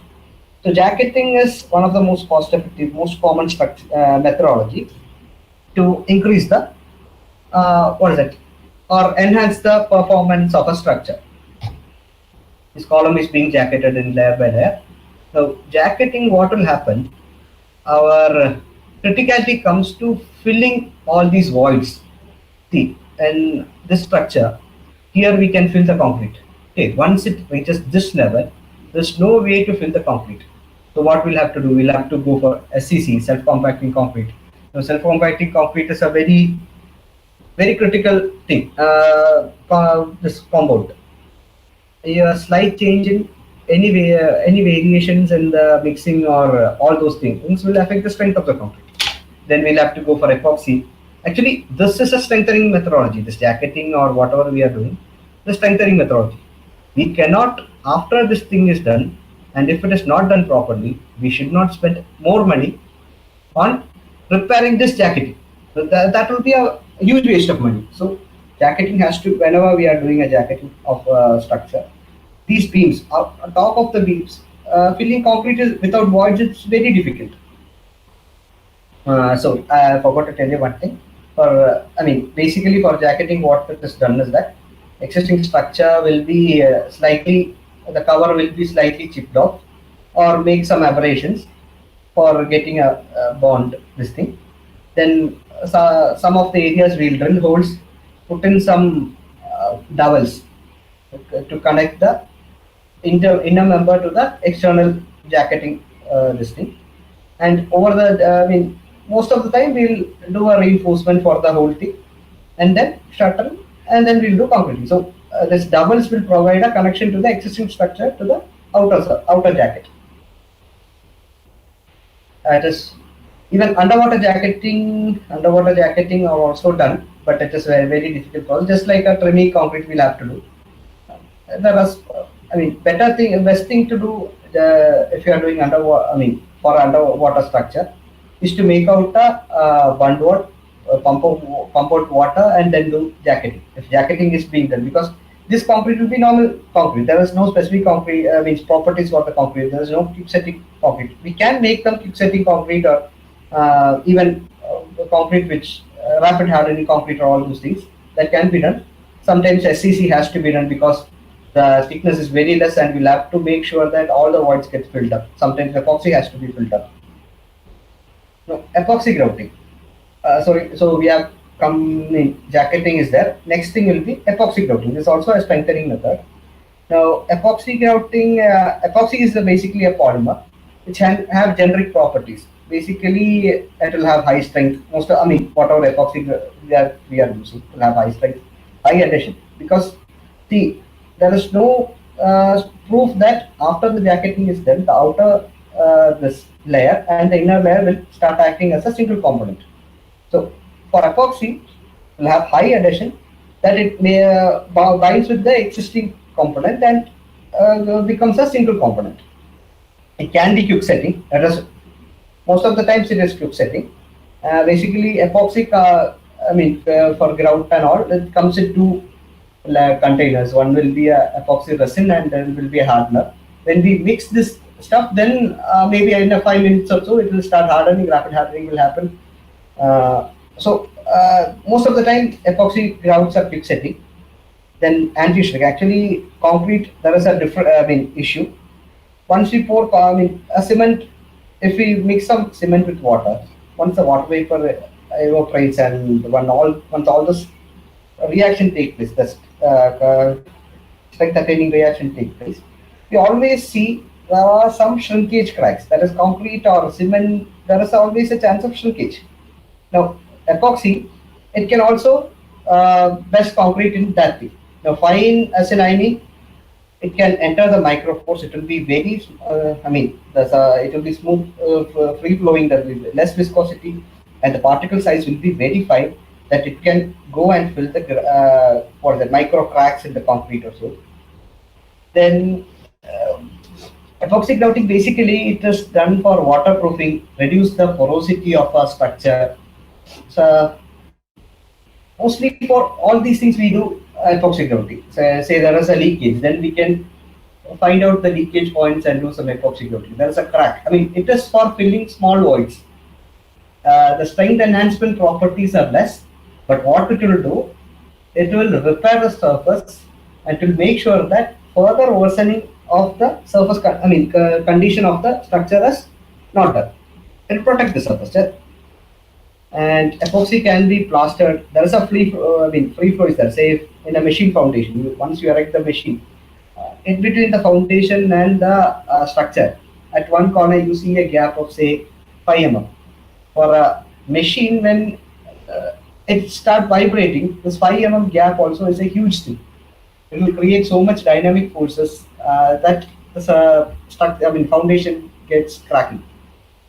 So jacketing is one of the most cost-effective, most common methodology to increase the what is it, or enhance the performance of a structure. This column is being jacketed in layer by layer. Now, jacketing, what will happen? Our criticality comes to filling all these voids. See, in this structure, here we can fill the concrete. Okay, once it reaches this level, there's no way to fill the concrete. So what we'll have to do, we'll have to go for SCC, self-compacting concrete. So self-compacting concrete is a very, very critical thing. This compound, a slight change in any variations in the mixing or all those things will affect the strength of the concrete. Then we'll have to go for epoxy. Actually, this is a strengthening methodology, this jacketing or whatever we are doing, the strengthening methodology. We cannot, after this thing is done, and if it is not done properly, we should not spend more money on repairing this jacketing. So that will be a huge waste of money. So jacketing has to, whenever we are doing a jacketing of a structure, these beams, on top of the beams, filling concrete is without voids, it's very difficult. So I forgot to tell you one thing. For basically for jacketing, what it is done is that existing structure will be the cover will be slightly chipped off or make some aberrations for getting a bond, this thing. Then some of the areas we'll drill holes, put in some dowels to connect the inner member to the external jacketing this thing. And over the, most of the time we'll do a reinforcement for the whole thing, and then shutter, and then we'll do concreting. So this doubles will provide a connection to the existing structure to the outer jacket. It is even underwater jacketing are also done, but it is very, very difficult process. Just like a trimming concrete we'll have to do. There is, best thing to do if you are doing for underwater structure is to make out a bund wall, pump out water, and then do jacketing. If jacketing is being done, because this concrete will be normal concrete. There is no specific concrete properties for the concrete. There is no keep setting concrete. We can make them keep setting concrete or even concrete which rapid hardening concrete or all those things that can be done. Sometimes SCC has to be done because the thickness is very less, and we'll have to make sure that all the voids get filled up. Sometimes epoxy has to be filled up. No, epoxy grouting. So we have jacketing is there. Next thing will be epoxy grouting. This is also a strengthening method. Now epoxy grouting, epoxy is basically a polymer which have generic properties. Basically, it will have high strength. Whatever epoxy we are using will have high strength, high adhesion. Because see, there is no proof that after the jacketing is done, the outer this layer and the inner layer will start acting as a single component. So for epoxy, will have high adhesion, that it may binds with the existing component and becomes a single component. It can be quick setting. That is, most of the times it is quick setting. Basically, epoxy, for grout and all, it comes in two containers. One will be a epoxy resin, and then will be a hardener. When we mix this stuff, then maybe in 5 minutes or so, it will start hardening. Rapid hardening will happen. So most of the time, epoxy grouts are quick setting. Then anti-shrink. Actually, concrete, there is a different issue. Once we pour a cement, if we mix some cement with water, once the water vapor evaporates and once all this reaction takes place, the strength attaining reaction takes place, we always see there are some shrinkage cracks. That is concrete or cement, there is always a chance of shrinkage. Now epoxy, it can also best concrete in that way. Now fine acetylene, it can enter the micropores. It will be very, it will be smooth, free flowing. There will be less viscosity, and the particle size will be very fine. that it can go and fill the what is it, micro cracks in the concrete or so. Then epoxy grouting, basically it is done for waterproofing, reduce the porosity of a structure. So mostly for all these things we do epoxy grouting. So, say there is a leakage, then we can find out the leakage points and do some epoxy grouting. There is a crack. I mean, it is for filling small voids. The strength enhancement properties are less, but what it will do, it will repair the surface and will make sure that further worsening of the surface, condition of the structure is not done. It will protect the surface. And epoxy can be plastered. There is a free flow is there. Say in a machine foundation, once you erect the machine, in between the foundation and the structure, at one corner you see a gap of say 5 mm. For a machine, when it starts vibrating, this 5 mm gap also is a huge thing. It will create so much dynamic forces that this foundation gets cracking.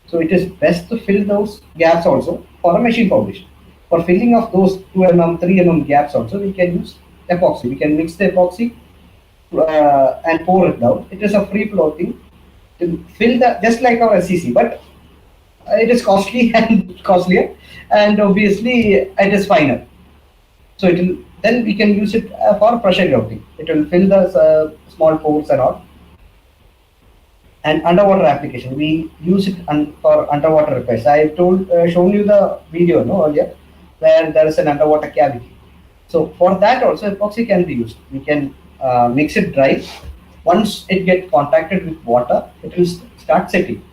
So it is best to fill those gaps also for a machine foundation. For filling of those 2 mm, 3 mm gaps also, we can use epoxy. We can mix the epoxy and pour it down. It is a free flow thing to fill the, just like our SCC, but it is costly and costlier, and obviously it is finer. So it will, then we can use it for pressure grouting. It will fill the small pores and all. And underwater application, we use it for underwater repairs. I have shown you the video earlier where there is an underwater cavity. So for that also epoxy can be used. We can mix it dry. Once it gets contacted with water, it will start setting.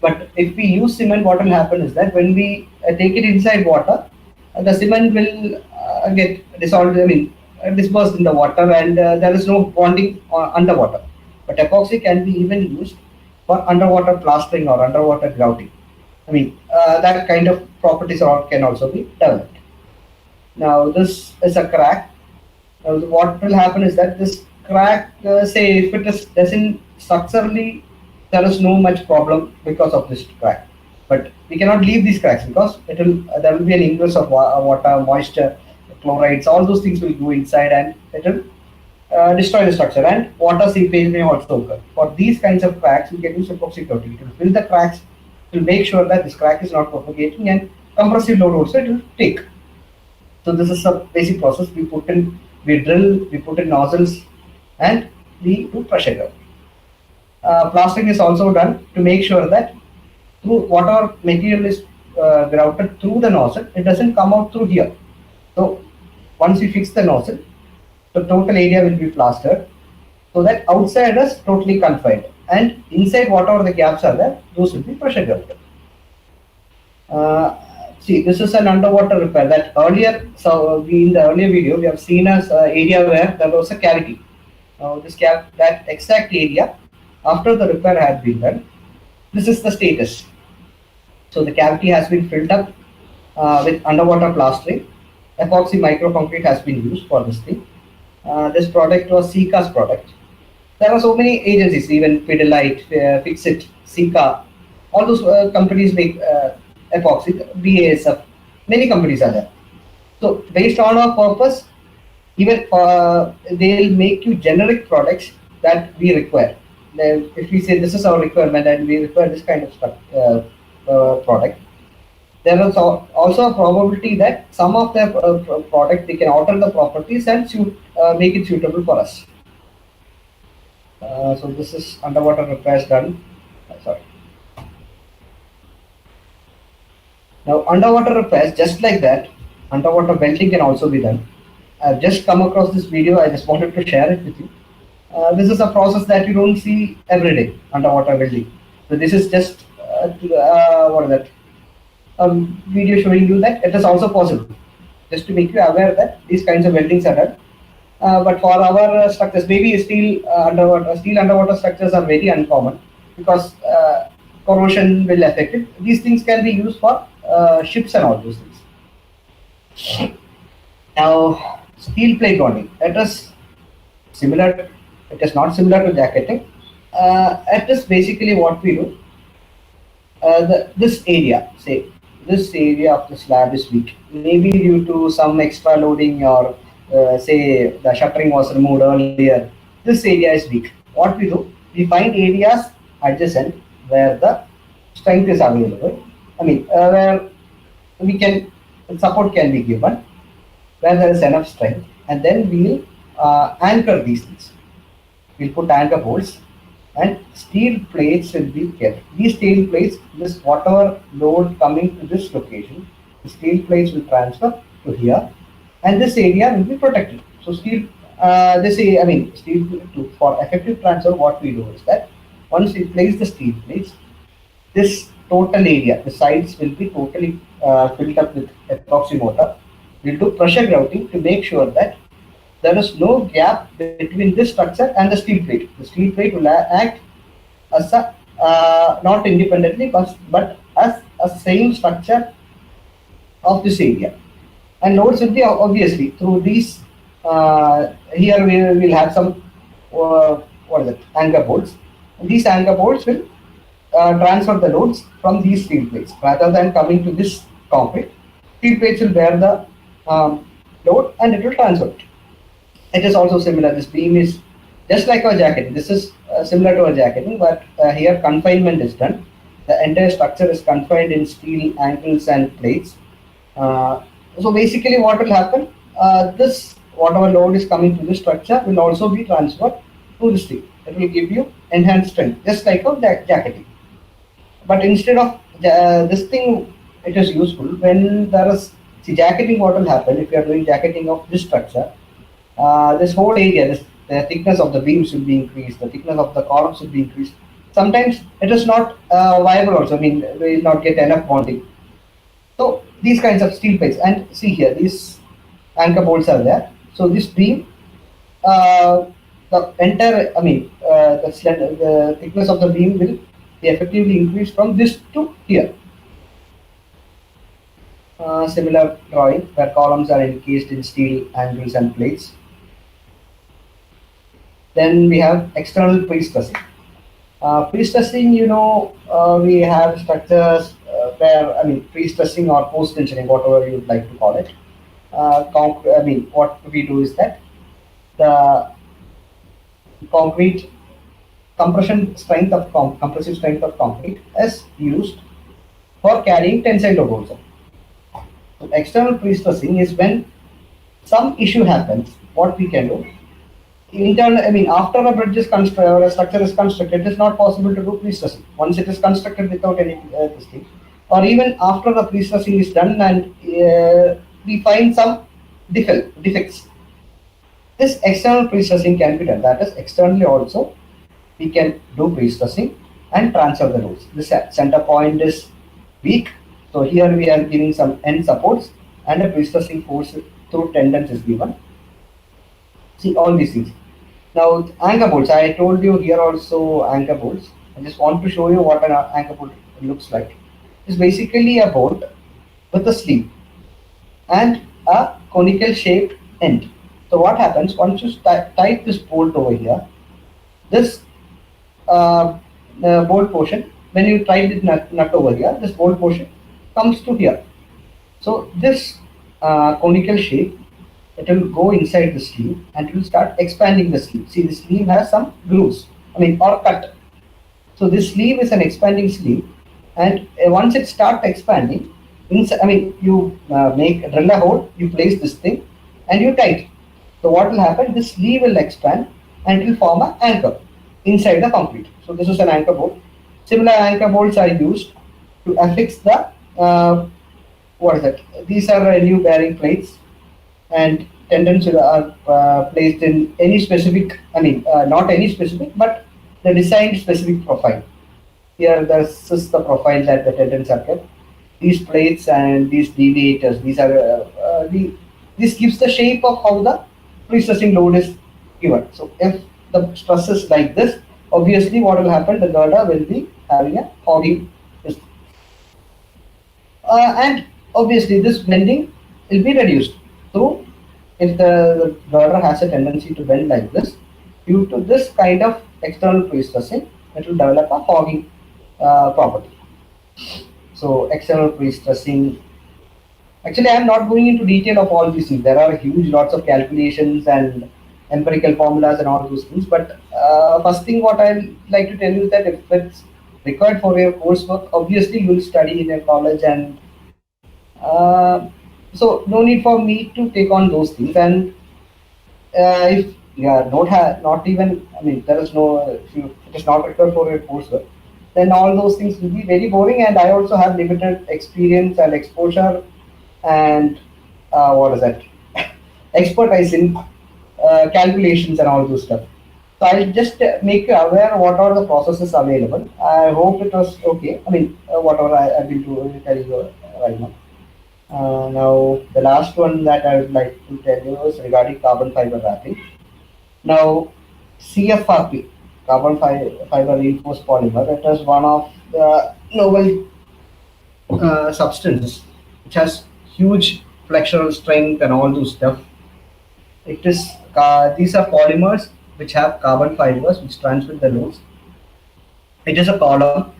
But if we use cement, what will happen is that when we take it inside water, the cement will get dissolved, dispersed in the water, and there is no bonding underwater. But epoxy can be even used for underwater plastering or underwater grouting. That kind of properties can also be developed. Now this is a crack. Now what will happen is that this crack, say if it doesn't structurally, there is no much problem because of this crack. But we cannot leave these cracks because there will be an ingress of water, moisture, chlorides, all those things will go inside and it will destroy the structure, and water seepage may also occur. For these kinds of cracks, we can use epoxy coating. It will fill the cracks, it will make sure that this crack is not propagating, and compressive load also it will take. So this is a basic process. We drill, we put in nozzles, and we do pressure grouting. Plastering is also done to make sure that through whatever material is grouted through the nozzle, it doesn't come out through here. So once we fix the nozzle, the total area will be plastered so that outside is totally confined, and inside whatever the gaps are there, those will be pressure grouted. See, this is an underwater repair that earlier, so in the earlier video we have seen as area where there was a cavity. Now that exact area, after the repair had been done, this is the status. So the cavity has been filled up with underwater plastering. Epoxy microconcrete has been used for this thing. This product was Sika's product. There are so many agencies, even Pidilite, Fixit, Sika, all those companies make epoxy, BASF, many companies are there. So based on our purpose, even they'll make you generic products that we require. Then if we say this is our requirement and we require this kind of stuff, product, there is also a probability that some of the product they can alter the properties and make it suitable for us. So this is underwater repairs done. Sorry. Now underwater repairs, just like that, underwater welding can also be done. I've just come across this video. I just wanted to share it with you. This is a process that you don't see every day, underwater welding. So this is just what is that? A video showing you that it is also possible, just to make you aware that these kinds of weldings are done. But for our structures, maybe steel underwater structures are very uncommon because corrosion will affect it. These things can be used for ships and all those things. Now, steel plate bonding. It is similar. It is not similar to jacketing. It is basically what we do. This area, say this area of the slab is weak, maybe due to some extra loading or say the shuttering was removed earlier. This area is weak. What we do, we find areas adjacent where the strength is available. Where we can support can be given, where there is enough strength, and then we will anchor these things. We'll put anchor bolts and steel plates will be kept. These steel plates, this whatever load coming to this location, the steel plates will transfer to here, and this area will be protected. So steel, steel for effective transfer, what we do is that once we place the steel plates, this total area, the sides will be totally filled up with epoxy mortar. We'll do pressure grouting to make sure that there is no gap between this structure and the steel plate. The steel plate will act as a not independently, but as a same structure of this area. And loads will be obviously through these. Here we will have some anchor bolts. And these anchor bolts will transfer the loads from these steel plates rather than coming to this concrete. Steel plates will bear the load and it will transfer it. It is also similar. This beam is just like our jacketing. This is similar to our jacketing, but here confinement is done. The entire structure is confined in steel ankles and plates. So basically, what will happen? This whatever load is coming to this structure will also be transferred to the steel. It will give you enhanced strength, just like our jacketing. But instead of this thing, it is useful when there is jacketing. What will happen if you are doing jacketing of this structure? This whole area, the thickness of the beams will be increased, the thickness of the columns will be increased. Sometimes it is not viable also, we will not get enough bonding. So these kinds of steel plates, and see here, these anchor bolts are there. So this beam, the entire, the thickness of the beam will be effectively increased from this to here. Similar drawing where columns are encased in steel angles and plates. Then we have external pre-stressing. Pre-stressing, we have structures where, pre-stressing or post-tensioning, whatever you would like to call it. What we do is that the concrete compressive strength of concrete is used for carrying tensile load also. So external pre-stressing is when some issue happens. What we can do, after a bridge is constructed or a structure is constructed, it is not possible to do pre-stressing. Once it is constructed without any this thing, or even after the pre-stressing is done and we find some defects, this external pre-stressing can be done. That is, externally also we can do pre-stressing and transfer the loads. This center point is weak, so here we are giving some end supports and a pre-stressing force through tendons is given. See all these things. Now anchor bolts, I told you here also anchor bolts. I just want to show you what an anchor bolt looks like. It's basically a bolt with a sleeve and a conical shaped end. So what happens once you tight this bolt over here, this bolt portion, when you tight the nut over here, this bolt portion comes to here. So this conical shape, it will go inside the sleeve and it will start expanding the sleeve. See, the sleeve has some grooves, or cut. So this sleeve is an expanding sleeve, and once it starts expanding, you drill a hole, you place this thing, and you tight. So what will happen? This sleeve will expand and it will form an anchor inside the concrete. So this is an anchor bolt. Similar anchor bolts are used to affix the These are new bearing plates, and tendons are placed in any specific, not any specific, but the designed specific profile. Here this is the profile that the tendons are kept. These plates and these deviators, these are this gives the shape of how the pre-stressing load is given. So if the stress is like this, obviously what will happen, the girder will be having a hogging and obviously this bending will be reduced through, if the girder has a tendency to bend like this, due to this kind of external pre-stressing, it will develop a hogging property. So external pre-stressing. Actually, I am not going into detail of all these things. There are huge lots of calculations and empirical formulas and all those things. But first thing what I like to tell you is that if it's required for your coursework, obviously you will study in a college, and so no need for me to take on those things. And if you are not even, I mean, there is no, if you, it is not required for your coursework, then all those things will be very boring. And I also have limited experience and exposure and what is that, expertise in calculations and all those stuff. So I'll just make you aware what are the processes available. I hope it was okay. I mean, whatever I've been telling you right now. Now, the last one that I would like to tell you is regarding carbon fiber wrapping. Now, CFRP, fiber reinforced polymer, it is one of the novel substances which has huge flexural strength and all those stuff. It is these are polymers which have carbon fibers which transmit the loads. It is a column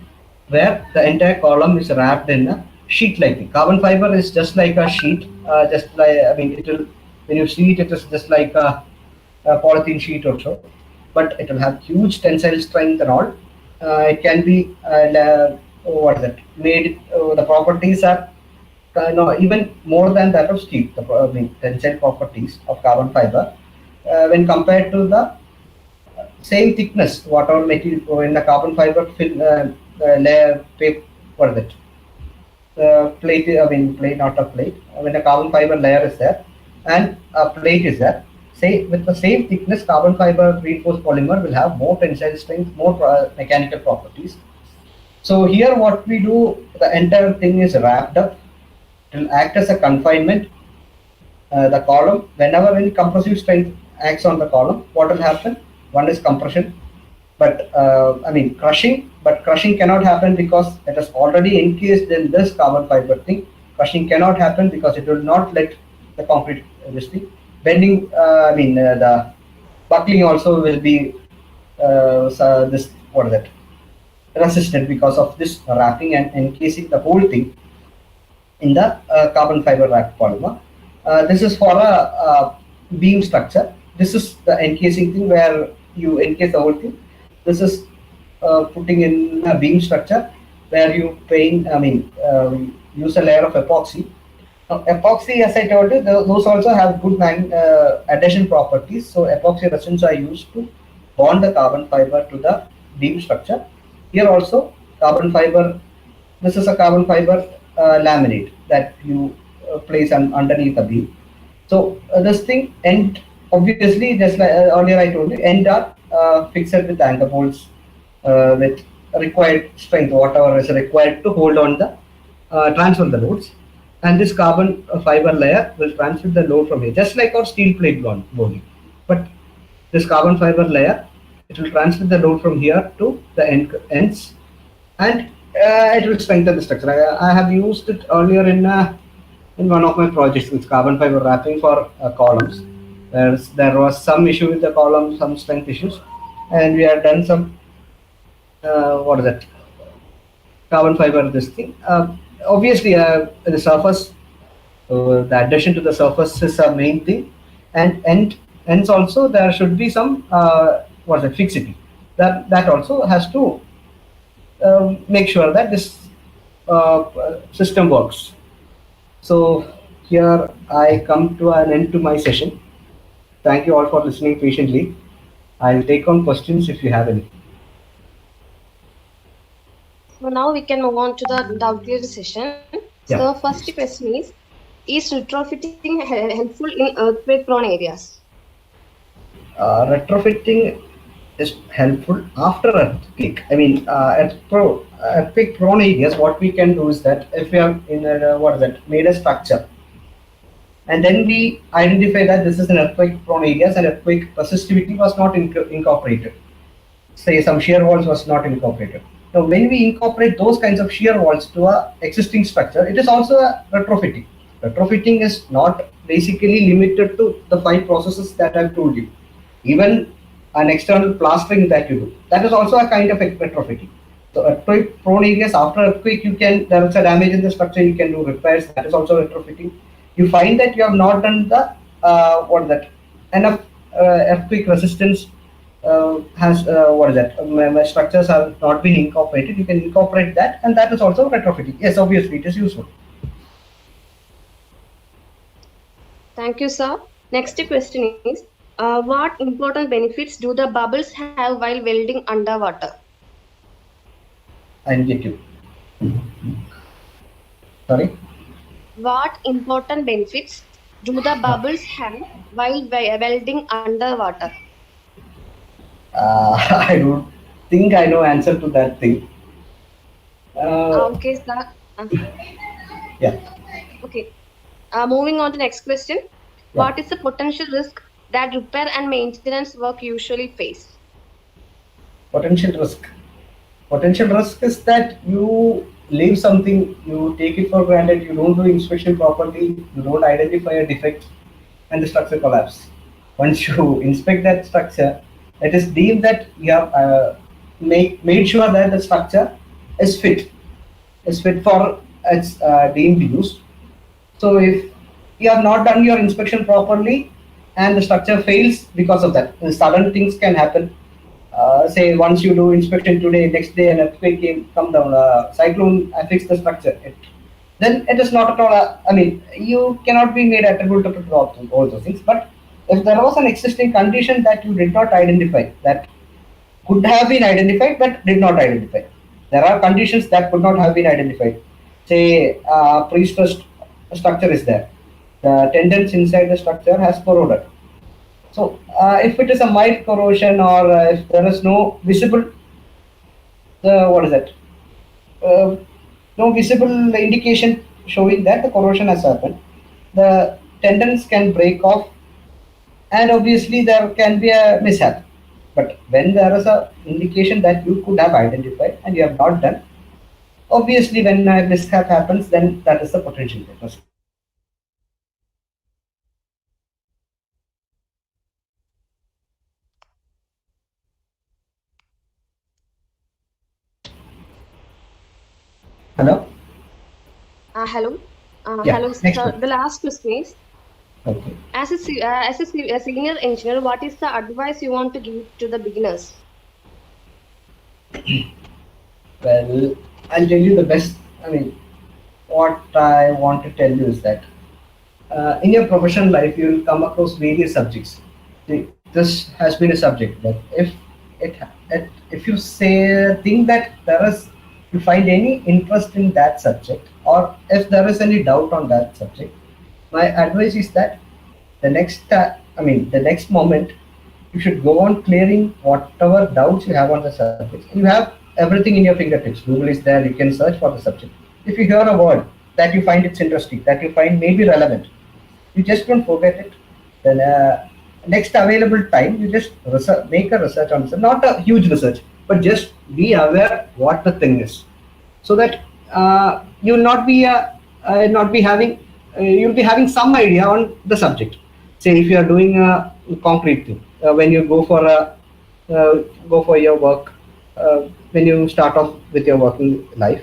where the entire column is wrapped in a sheet-like thing. Carbon fiber is just like a sheet, just like, I mean, it will, when you see it, it is just like a polythene sheet or so, but it will have huge tensile strength and all. It can be what is it made? The properties are no, even more than that of steel. The I mean, tensile properties of carbon fiber when compared to the same thickness, whatever material in the carbon fiber film layer, what is it? Plate, I mean, plate, not a plate. When a carbon fiber layer is there and a plate is there, say with the same thickness, carbon fiber reinforced polymer will have more tensile strength, more mechanical properties. So here what we do, the entire thing is wrapped up. It will act as a confinement. The column, whenever any compressive strength acts on the column, what will happen? One is compression, but I mean crushing, but crushing cannot happen because it is already encased in this carbon fiber thing. Crushing cannot happen because it will not let the concrete this thing. Bending, I mean the buckling also will be so this, what is that, resistant because of this wrapping and encasing the whole thing in the carbon fiber wrapped polymer. This is for a beam structure. This is the encasing thing where you encase the whole thing. This is putting in a beam structure where you paint, I mean, use a layer of epoxy. Now, epoxy, as I told you, those also have good adhesion properties. So epoxy resins are used to bond the carbon fiber to the beam structure. Here also, carbon fiber, this is a carbon fiber laminate that you place underneath the beam. So this thing, and obviously, just like earlier I told you, end are fixed with anchor bolts with required strength, whatever is required to hold on the transfer the loads. And this carbon fiber layer will transfer the load from here, just like our steel plate bonding. But this carbon fiber layer, it will transfer the load from here to the ends, and it will strengthen the structure. I have used it earlier in one of my projects with carbon fiber wrapping for columns. There was some issue with the column, some strength issues, and we have done some what is that, carbon fiber this thing. Obviously, the surface, the adhesion to the surface is a main thing, and ends also there should be some what is it, fixity. That also has to make sure that this system works. So here I come to an end to my session. Thank you all for listening patiently. I'll take on questions if you have any. So now we can move on to the doubt-clearing session. Yeah. So first question is retrofitting helpful in earthquake-prone areas? Retrofitting is helpful after earthquake. I mean, earthquake-prone areas, what we can do is that if we have in what is that, made a structure, and then we identify that this is an earthquake-prone areas and earthquake resistivity was not incorporated. Say some shear walls was not incorporated. Now, when we incorporate those kinds of shear walls to a existing structure, it is also a retrofitting. Retrofitting is not basically limited to the 5 processes that I've told you. Even an external plastering that you do, that is also a kind of retrofitting. So earthquake prone areas, after earthquake, there is a damage in the structure, you can do repairs. That is also retrofitting. You find that you have not done the enough earthquake resistance has what is that structures have not been incorporated. You can incorporate that, and that is also retrofitting. Yes, obviously it is useful. Thank you, sir. Next question is, what important benefits do the bubbles have while welding underwater? I get you. Sorry. What important benefits do the bubbles have while welding underwater? I don't think I know answer to that thing. Okay, sir. Uh, Yeah, okay. Moving on to next question. yeah. What is the potential risk that repair and maintenance work usually face? Potential risk. Potential risk is that you leave something, you take it for granted, you don't do inspection properly, you don't identify a defect, and the structure collapses. Once you inspect that structure, it is deemed that you have made sure that the structure is fit for its deemed use. So if you have not done your inspection properly and the structure fails because of that, sudden things can happen. Say once you do inspection today, next day an earthquake come down, cyclone affects the structure. Then it is not at all. I mean, you cannot be made attributable to all those things. But if there was an existing condition that you did not identify, that could have been identified but did not identify. There are conditions that could not have been identified. Say pre-stressed structure is there. The tendons inside the structure has corroded. So if it is a mild corrosion or if there is no visible, what is that? Uh, no visible indication showing that the corrosion has happened, the tendons can break off, and obviously there can be a mishap. But when there is a indication that you could have identified and you have not done, obviously when a mishap happens, then that is the potential risk. Hello? Hello. Yeah, Hello, next sir. one. The last question is, Okay. as a senior engineer, what is the advice you want to give to the beginners? Well, I'll tell you the best. I mean, what I want to tell you is that in your professional life, you will come across various subjects. This has been a subject that if you say think that there is you find any interest in that subject, or if there is any doubt on that subject, my advice is that the next moment you should go on clearing whatever doubts you have on the subject. You have everything in your fingertips. Google is there. You can search for the subject. If you hear a word that you find it's interesting, that you find maybe relevant, you just don't forget it. Then next available time, you just make a research on it. Not a huge research, but just be aware what the thing is, so that you will not be having you'll be having some idea on the subject. Say if you are doing a concrete thing, when you go for your work, when you start off with your working life,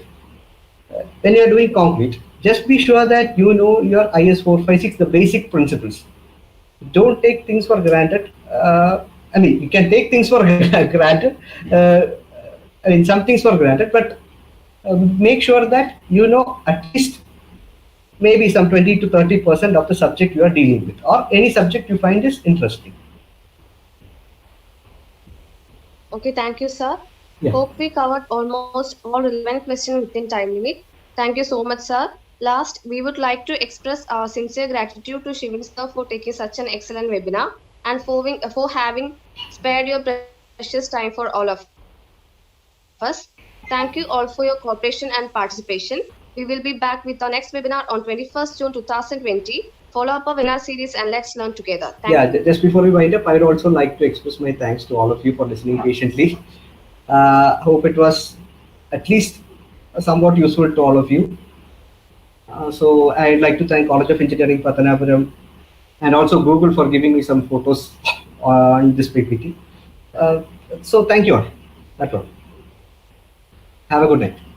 when you are doing concrete, just be sure that you know your IS 456, the basic principles. Don't take things for granted. I mean, you can take things for granted. I mean, some things for granted, but make sure that you know at least maybe some 20 to 30% of the subject you are dealing with, or any subject you find is interesting. Okay, thank you, sir. Yeah. Hope we covered almost all relevant questions within time limit. Thank you so much, sir. Last, we would like to express our sincere gratitude to Shivin sir for taking such an excellent webinar and for having spared your precious time for all of us. Thank you all for your cooperation and participation. We will be back with our next webinar on 21st June 2020. Follow up our webinar series and let's learn together. Thank you. Yeah, just before we wind up, I'd also like to express my thanks to all of you for listening patiently. Hope it was at least somewhat useful to all of you. So I'd like to thank College of Engineering Pathanapuram and also Google for giving me some photos on this PPT. So thank you all. That's all. Have a good night.